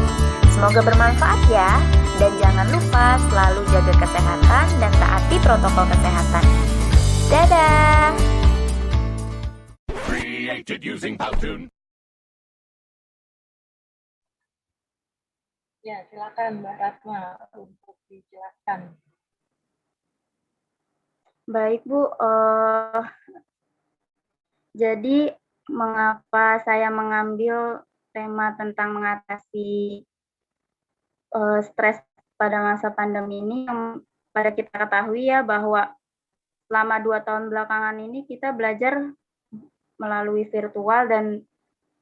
Semoga bermanfaat ya. Dan jangan lupa selalu jaga kesehatan dan taati protokol kesehatan. Dadah! Created using Powtoon. Ya, silakan Mbak Ratna untuk dijelaskan. Baik Bu, jadi mengapa saya mengambil tema tentang mengatasi stres pada masa pandemi ini, yang pada kita ketahui ya bahwa selama 2 tahun belakangan ini kita belajar melalui virtual dan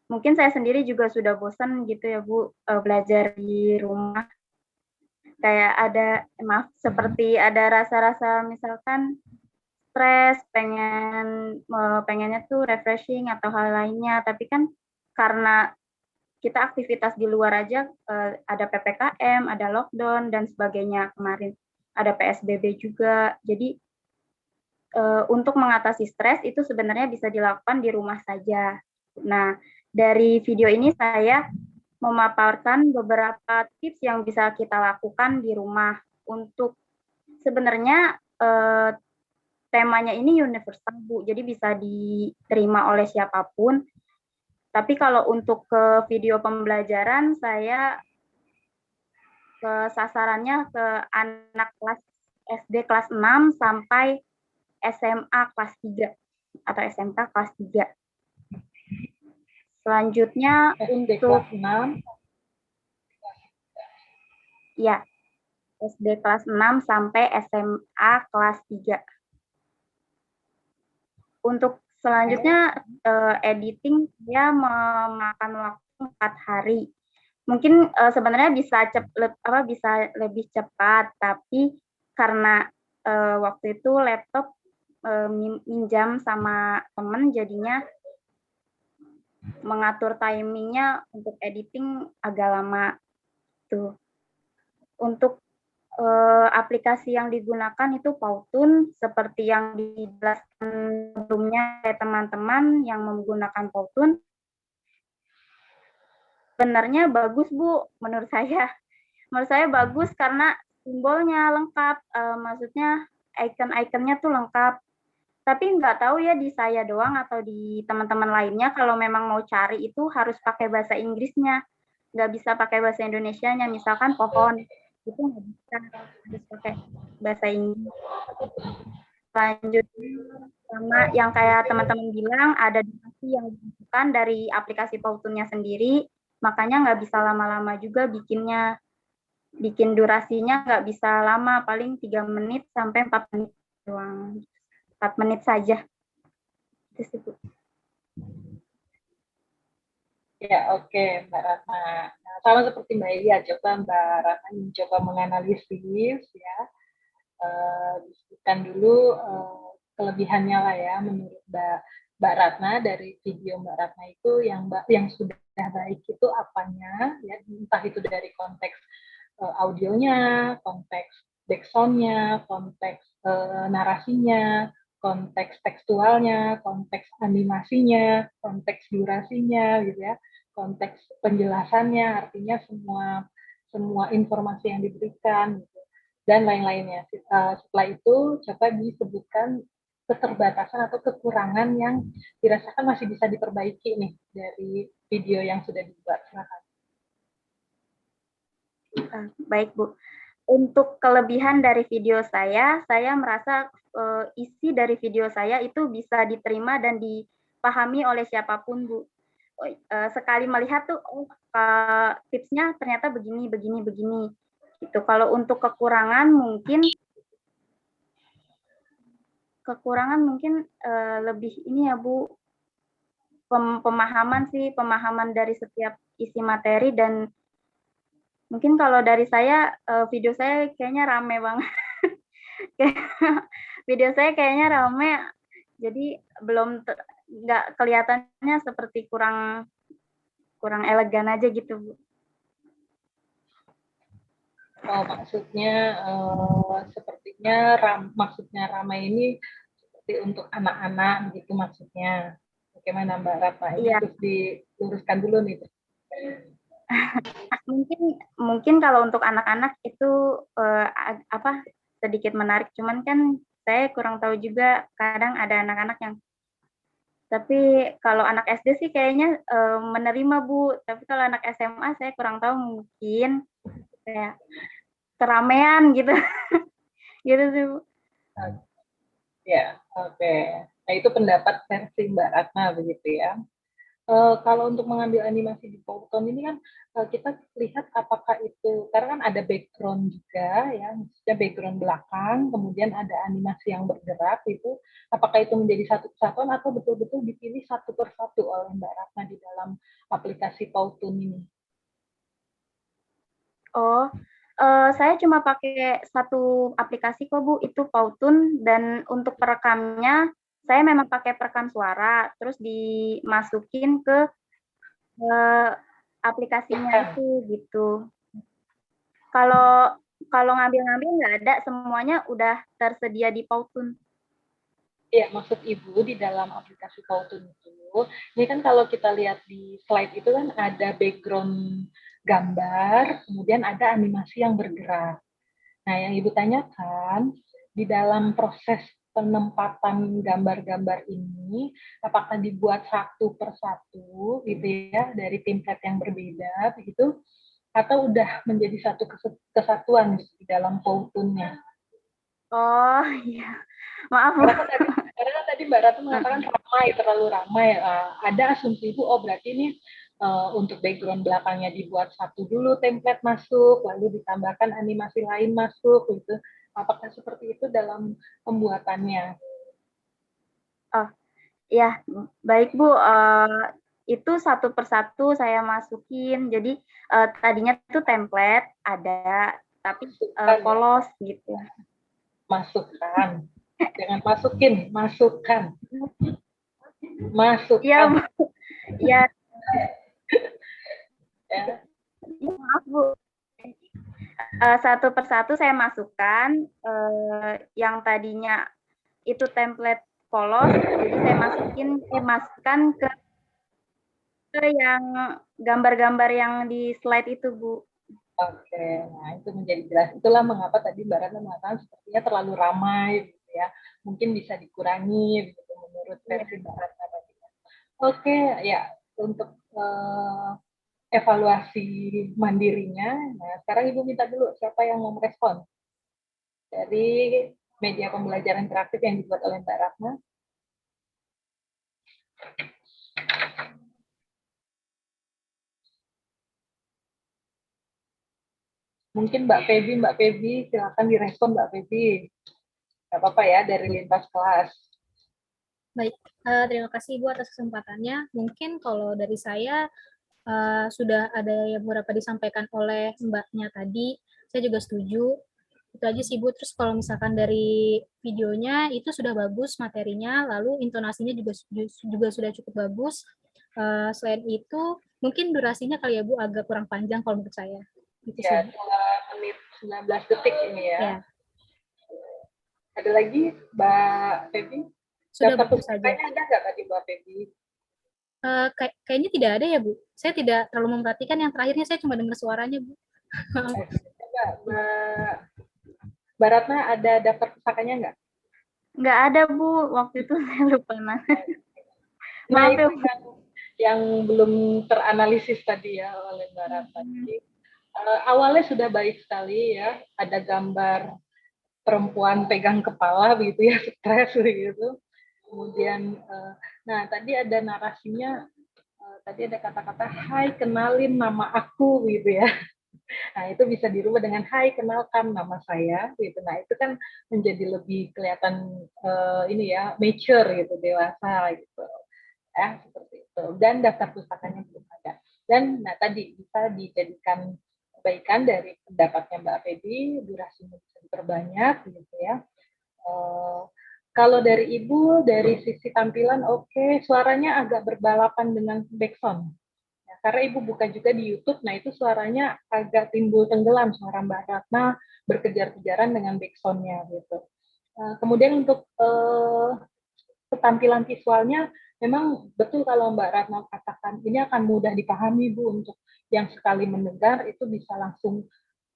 mungkin saya sendiri juga sudah bosan gitu ya Bu, belajar di rumah. Kayak ada, seperti ada rasa-rasa misalkan stres, pengennya tuh refreshing atau hal lainnya, tapi kan karena kita aktivitas di luar aja, ada PPKM, ada lockdown dan sebagainya kemarin, ada PSBB juga. Jadi untuk mengatasi stres itu sebenarnya bisa dilakukan di rumah saja. Nah, dari video ini saya memaparkan beberapa tips yang bisa kita lakukan di rumah untuk sebenarnya temanya ini universal Bu, jadi bisa diterima oleh siapapun. Tapi kalau untuk ke video pembelajaran saya ke sasarannya ke anak kelas SD kelas 6 sampai SMA kelas 3 atau SMK kelas 3. Selanjutnya SD untuk kelas 6. ya, SD kelas 6 sampai SMA kelas 3. Untuk selanjutnya editing dia memakan waktu 4 hari. Mungkin sebenarnya bisa lebih cepat, tapi karena waktu itu laptop minjam sama temen, jadinya mengatur timingnya untuk editing agak lama tuh. Untuk aplikasi yang digunakan itu Powtoon, seperti yang dijelaskan sebelumnya oleh teman-teman yang menggunakan Powtoon. Sebenarnya bagus, Bu, menurut saya. Menurut saya bagus karena simbolnya lengkap, maksudnya icon-iconnya tuh lengkap. Tapi nggak tahu ya di saya doang atau di teman-teman lainnya, kalau memang mau cari itu harus pakai bahasa Inggrisnya. Nggak bisa pakai bahasa Indonesianya, misalkan pohon. Itu nggak bisa, harus pakai bahasa Inggris. Selanjutnya, sama yang kayak teman-teman bilang, ada durasi yang dibutuhkan dari aplikasi Powtoon-nya sendiri, makanya nggak bisa lama-lama juga bikinnya. Bikin durasinya nggak bisa lama, paling 3 menit sampai 4 menit doang. 4 menit saja. Itu sih, Bu. Ya, oke, Mbak Ratna. Nah, sama seperti Mbak Elia, coba Mbak Ratna mencoba menganalisis ya. Diskusikan dulu kelebihannya lah ya menurut Mbak Ratna dari video Mbak Ratna itu yang sudah baik itu apanya ya, entah itu dari konteks audionya, konteks backsound-nya, konteks narasinya, konteks tekstualnya, konteks animasinya, konteks durasinya gitu ya, konteks penjelasannya, artinya semua informasi yang diberikan gitu, dan lain-lainnya. Setelah itu coba disebutkan keterbatasan atau kekurangan yang dirasakan masih bisa diperbaiki nih dari video yang sudah dibuat. Silakan. Baik, Bu. Untuk kelebihan dari video saya merasa isi dari video saya itu bisa diterima dan dipahami oleh siapapun, Bu. Sekali melihat tuh, tipsnya ternyata begini. Gitu. Kalau untuk kekurangan mungkin lebih ini ya, Bu, pemahaman dari setiap isi materi, dan mungkin kalau dari saya, video saya kayaknya rame banget. Video saya kayaknya rame, jadi nggak kelihatannya seperti kurang elegan aja gitu, Bu. Oh, maksudnya sepertinya maksudnya ramai ini seperti untuk anak-anak gitu maksudnya. Bagaimana Mbak Ratna? Ini harus diluruskan dulu nih. Mungkin kalau untuk anak-anak itu sedikit menarik, cuman kan saya kurang tahu juga, kadang ada anak-anak yang, tapi kalau anak SD sih kayaknya menerima, Bu, tapi kalau anak SMA saya kurang tahu, mungkin kayak keramaian gitu. Gitu sih, Bu. Ya, oke. Nah, itu pendapat versi Mbak Ratna begitu ya. Kalau untuk mengambil animasi di Powtoon ini kan kita lihat apakah itu, karena kan ada background juga ya, maksudnya background belakang, kemudian ada animasi yang bergerak itu, apakah itu menjadi satu kesatuan atau betul-betul dipilih satu persatu oleh Mbak Ratna di dalam aplikasi Powtoon ini? Oh, saya cuma pakai satu aplikasi kok, Bu, itu Powtoon, dan untuk perekamnya saya memang pakai perekam suara, terus dimasukin ke aplikasinya itu gitu. Kalau ngambil-ngambil nggak ada, semuanya udah tersedia di Powtoon. Iya, maksud Ibu di dalam aplikasi Powtoon itu, ini kan kalau kita lihat di slide itu kan ada background gambar, kemudian ada animasi yang bergerak. Nah, yang Ibu tanyakan, di dalam proses penempatan gambar-gambar ini, apakah dibuat satu persatu, gitu ya, dari template yang berbeda, begitu, atau udah menjadi satu kesatuan di dalam Powtoon-nya? Oh iya, maaf Bu. Karena kan tadi Mbak Ratu mengatakan ramai, terlalu ramai. Ada asumsi Ibu, oh berarti ini untuk background belakangnya dibuat satu dulu template masuk, lalu ditambahkan animasi lain masuk, gitu. Apakah seperti itu dalam pembuatannya? Oh ya, baik Bu. Itu satu persatu saya masukin. Jadi tadinya itu template ada, tapi polos gitu. Masukkan, jangan masukin, masukkan. Iya Bu. Iya. Maaf Bu. Satu persatu saya masukkan yang tadinya itu template polos, jadi saya masukkan ke yang gambar-gambar yang di slide itu Bu. Oke, nah itu menjadi jelas. Itulah mengapa tadi Mbak Ratna mengatakan sepertinya terlalu ramai, gitu ya. Mungkin bisa dikurangi, gitu, menurut versi Mbak Ratna tadi. Oke, ya untuk evaluasi mandirinya. Nah, sekarang Ibu minta dulu siapa yang mau merespon dari media pembelajaran interaktif yang dibuat oleh Mbak Ratna. Mungkin Mbak Feby, silakan direspon Mbak Feby. Gak apa-apa ya, dari lintas kelas. Baik, terima kasih Ibu atas kesempatannya. Mungkin kalau dari saya sudah ada yang beberapa disampaikan oleh Mbaknya tadi, saya juga setuju. Itu aja sih Bu. Terus kalau misalkan dari videonya itu sudah bagus materinya, lalu intonasinya juga sudah cukup bagus. Selain itu, mungkin durasinya kali ya Bu agak kurang panjang kalau menurut saya. Gitu Ya, sih. 2 menit 19 detik ini ya. Ada lagi Mbak Feby? Sudah daftar bagus saja. pusakanya ada nggak tadi Mbak Feby? Kayaknya tidak ada ya Bu. Saya tidak terlalu memperhatikan, yang terakhirnya saya cuma dengar suaranya Bu. Mbak Ratna ada daftar pusakanya nggak? Nggak ada Bu, waktu itu saya lupa nanya. Nah itu yang belum teranalisis tadi ya oleh Mbak Ratna. Jadi, awalnya sudah baik sekali ya, ada gambar perempuan pegang kepala begitu ya, stres begitu. Kemudian, nah tadi ada narasinya, tadi ada kata-kata, hai kenalin nama aku gitu ya. Nah itu bisa dirubah dengan hai kenalkan nama saya gitu. Nah itu kan menjadi lebih kelihatan ini ya, mature gitu, dewasa gitu. Ya seperti itu. Dan daftar pustakanya belum ada. Dan nah tadi bisa dijadikan kebaikan dari pendapatnya Mbak Feby, durasinya bisa diperbanyak gitu ya. Kalau dari Ibu, dari sisi tampilan oke, suaranya agak berbalapan dengan backsound. Ya, karena Ibu buka juga di YouTube, nah itu suaranya agak timbul tenggelam, suara Mbak Ratna berkejar-kejaran dengan backsound-nya gitu. Kemudian untuk ketampilan visualnya, memang betul kalau Mbak Ratna katakan, ini akan mudah dipahami Bu, untuk yang sekali mendengar itu bisa langsung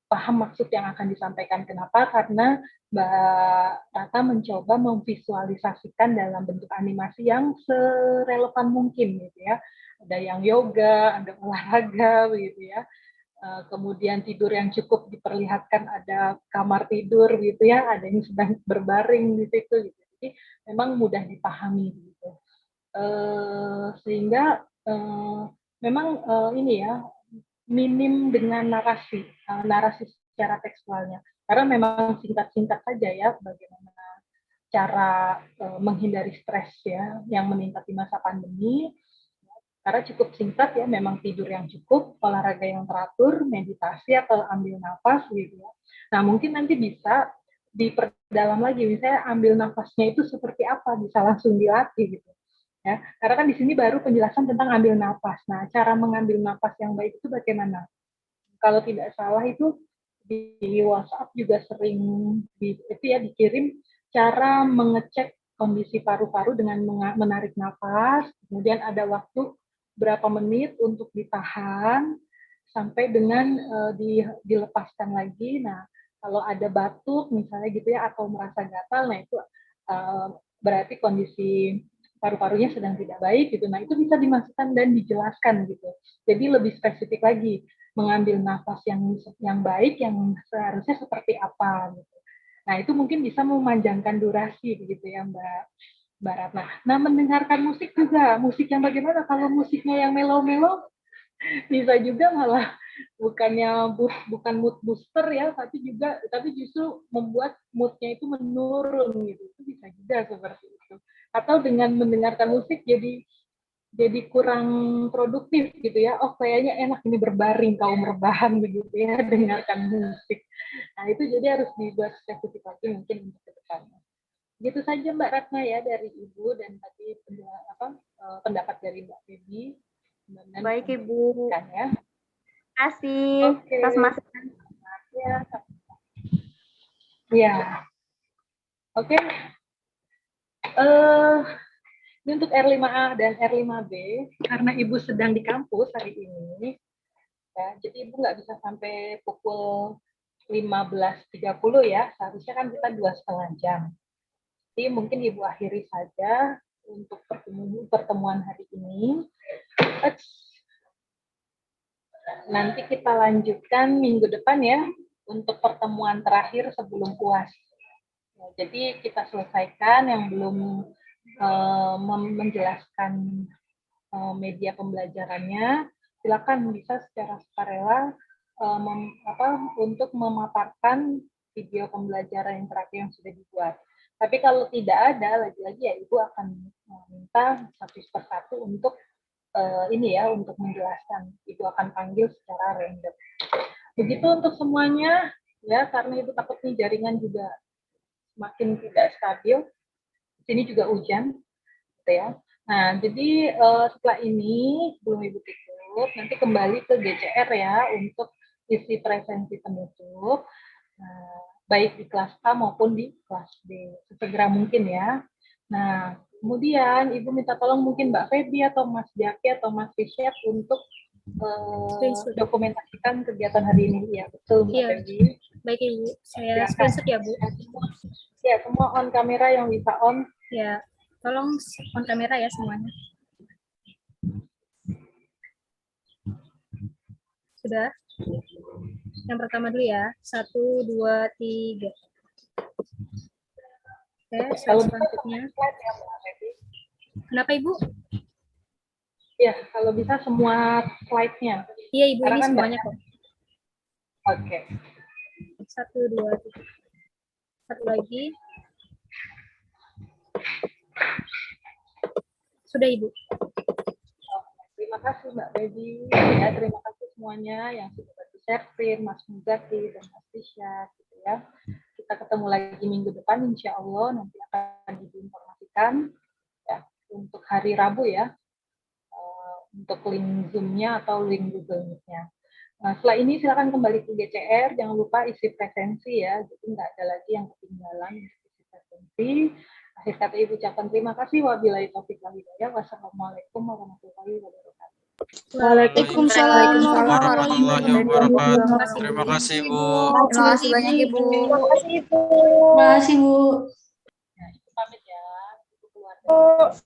paham maksud yang akan disampaikan. Kenapa? Karena Mbak Tata mencoba memvisualisasikan dalam bentuk animasi yang serelevan mungkin gitu ya. Ada yang yoga, ada olahraga begitu ya. Kemudian tidur yang cukup diperlihatkan, ada kamar tidur gitu ya, ada yang sedang berbaring di situ gitu. Jadi memang mudah dipahami gitu. Sehingga memang ini ya, minim dengan narasi secara tekstualnya. Karena memang singkat-singkat saja ya, bagaimana cara menghindari stres ya yang meningkat di masa pandemi. Karena cukup singkat ya, memang tidur yang cukup, olahraga yang teratur, meditasi atau ambil nafas gitu ya. Nah mungkin nanti bisa diperdalam lagi, misalnya ambil nafasnya itu seperti apa, bisa langsung dilatih gitu. Ya, karena kan di sini baru penjelasan tentang ambil nafas. Nah, cara mengambil nafas yang baik itu bagaimana? Kalau tidak salah itu di WhatsApp juga sering dikirim cara mengecek kondisi paru-paru dengan menarik nafas, kemudian ada waktu berapa menit untuk ditahan sampai dengan dilepaskan lagi. Nah, kalau ada batuk misalnya gitu ya, atau merasa gatal, nah itu berarti kondisi paru-parunya sedang tidak baik gitu. Nah, itu bisa dimasukkan dan dijelaskan gitu. Jadi lebih spesifik lagi. mengambil nafas yang baik, yang seharusnya seperti apa gitu. Nah, itu mungkin bisa memanjangkan durasi begitu ya Mbak Ratna. Nah, mendengarkan musik juga, musik yang bagaimana? Kalau musiknya yang melo-melo, bisa juga malah bukan mood booster ya, tapi justru membuat moodnya itu menurun gitu. Itu bisa juga seperti itu. Atau dengan mendengarkan musik jadi kurang produktif gitu ya. Oh, kayaknya enak ini berbaring kaum rebahan begitu ya, dengarkan musik. Nah, itu jadi harus dibuat spesifik lagi mungkin untuk ke depannya. Gitu saja Mbak Ratna ya dari Ibu, dan tadi pendapat dari Mbak Febi. Baik Ibu. Ya. Terima kasih atas masukan. Ya. Oke. Ini untuk R5A dan R5B, karena Ibu sedang di kampus hari ini, ya, jadi Ibu nggak bisa sampai pukul 15.30 ya, seharusnya kan kita 2,5 jam. Jadi mungkin Ibu akhiri saja untuk pertemuan hari ini. Nanti kita lanjutkan minggu depan ya, untuk pertemuan terakhir sebelum UAS. Ya, jadi kita selesaikan yang belum menjelaskan media pembelajarannya, silakan bisa secara sukarela untuk memaparkan video pembelajaran yang terakhir yang sudah dibuat. Tapi kalau tidak ada, lagi-lagi ya Ibu akan meminta satu persatu untuk untuk menjelaskan. Ibu akan panggil secara random. Begitu untuk semuanya ya, karena Ibu takut nih jaringan juga semakin tidak stabil. Sini juga hujan, gitu ya. Nah, jadi setelah ini sebelum Ibu tutup, nanti kembali ke GCR ya untuk isi presensi penutup, baik di kelas A maupun di kelas B, sesegera mungkin ya. Nah, kemudian Ibu minta tolong mungkin Mbak Febi atau Mas Jaki atau Mas Fisyat untuk dokumentasikan kegiatan hari ini. Ya, betul Mbak Febi. Baik Ibu, saya screenshot ya Bu. Ya, semua on kamera yang bisa on. Ya, tolong on kamera ya semuanya. Sudah? Yang pertama dulu ya. 1, 2, 3. Oke, selanjutnya. Kenapa Ibu? Ya, kalau bisa semua slide-nya. Iya Ibu, ini kan semuanya kok. Oke. 1, 2, 3. Satu lagi. Sudah Ibu. Terima kasih Mbak Baby. Ya, terima kasih semuanya yang sudah bantu share screen, Mas Muzaki dan Mas Fisya, gitu ya. Kita ketemu lagi minggu depan, insya Allah nanti akan diinformasikan ya, untuk hari Rabu ya, untuk link Zoom-nya atau link Google Meet-nya. Nah, setelah ini silakan kembali ke GCR, jangan lupa isi presensi ya, jadi nggak ada lagi yang ketinggalan isi presensi. Akhir kata Ibu ucapkan terima kasih. Wabillahi taufiq wal hidayah. Wassalamualaikum warahmatullahi wabarakatuh. Waalaikumsalam warahmatullahi wabarakatuh. Terima kasih Bu. Terima kasih banyak Ibu. Terima kasih Bu. Terima kasih Bu. Nah, Ibu pamit ya. Ibu keluar.